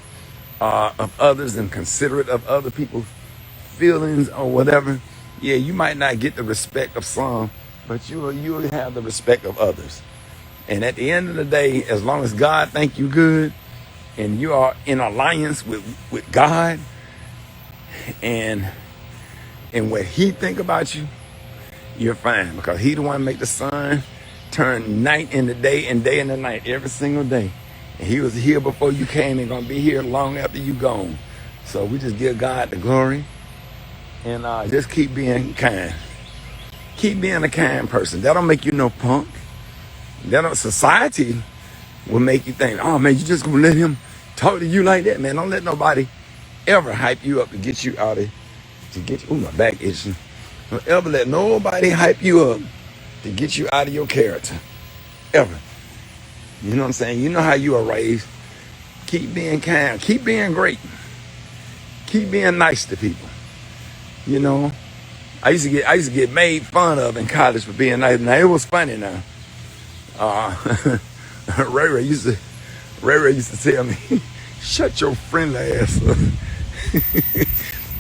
of others and considerate of other people's feelings or whatever. Yeah, you might not get the respect of some, but you'll have the respect of others. And at the end of the day, as long as God think you good and you are in alliance with God and what he think about you, you're fine, because he the one make the sun turn night into day and day into night every single day. And he was here before you came and gonna be here long after you gone. So we just give God the glory, and just keep being kind. Keep being a kind person. That don't make you no punk. Society will make you think, oh man, you just gonna let him talk to you like that, man. Don't let nobody ever hype you up to get you out of, ooh, my back itching. Don't ever let nobody hype you up to get you out of your character. Ever. You know what I'm saying? You know how you are raised. Keep being kind. Keep being great. Keep being nice to people. You know, I used to get made fun of in college for being nice. Now it was funny now. Ray Ray used to tell me, shut your friendly ass up.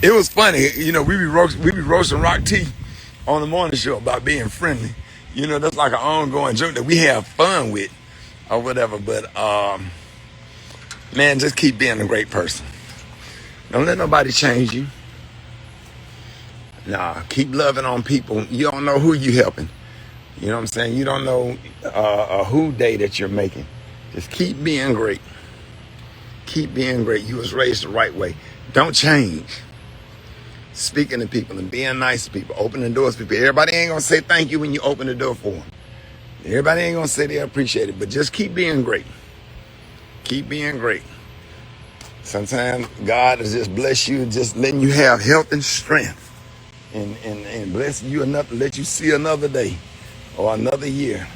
It was funny, you know. We be roasting Rock T on the morning show about being friendly. You know, that's like an ongoing joke that we have fun with or whatever. But man, just keep being a great person. Don't let nobody change you. Nah, keep loving on people. You don't know who you helping. You know what I'm saying? You don't know a who day that you're making. Just keep being great. Keep being great. You was raised the right way. Don't change. Speaking to people and being nice to people, opening doors for people. Everybody ain't gonna say thank you when you open the door for them. Everybody ain't gonna say they appreciate it, but just keep being great. Keep being great. Sometimes God has just blessed you, just letting you have health and strength, and blessing you enough to let you see another day, or another year,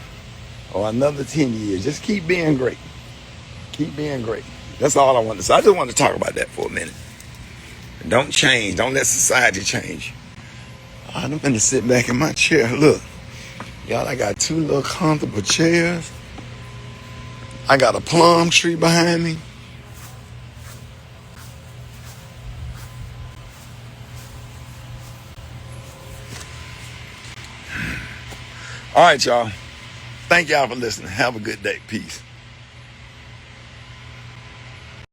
or another 10 years. Just keep being great. Keep being great. That's all I wanted to say. I just wanted to talk about that for a minute. Don't change. Don't let society change. I'm going to sit back in my chair. Look, Y'all, I got 2 little comfortable chairs. I got a plum tree behind me. All right, y'all. Thank y'all for listening. Have a good day. Peace.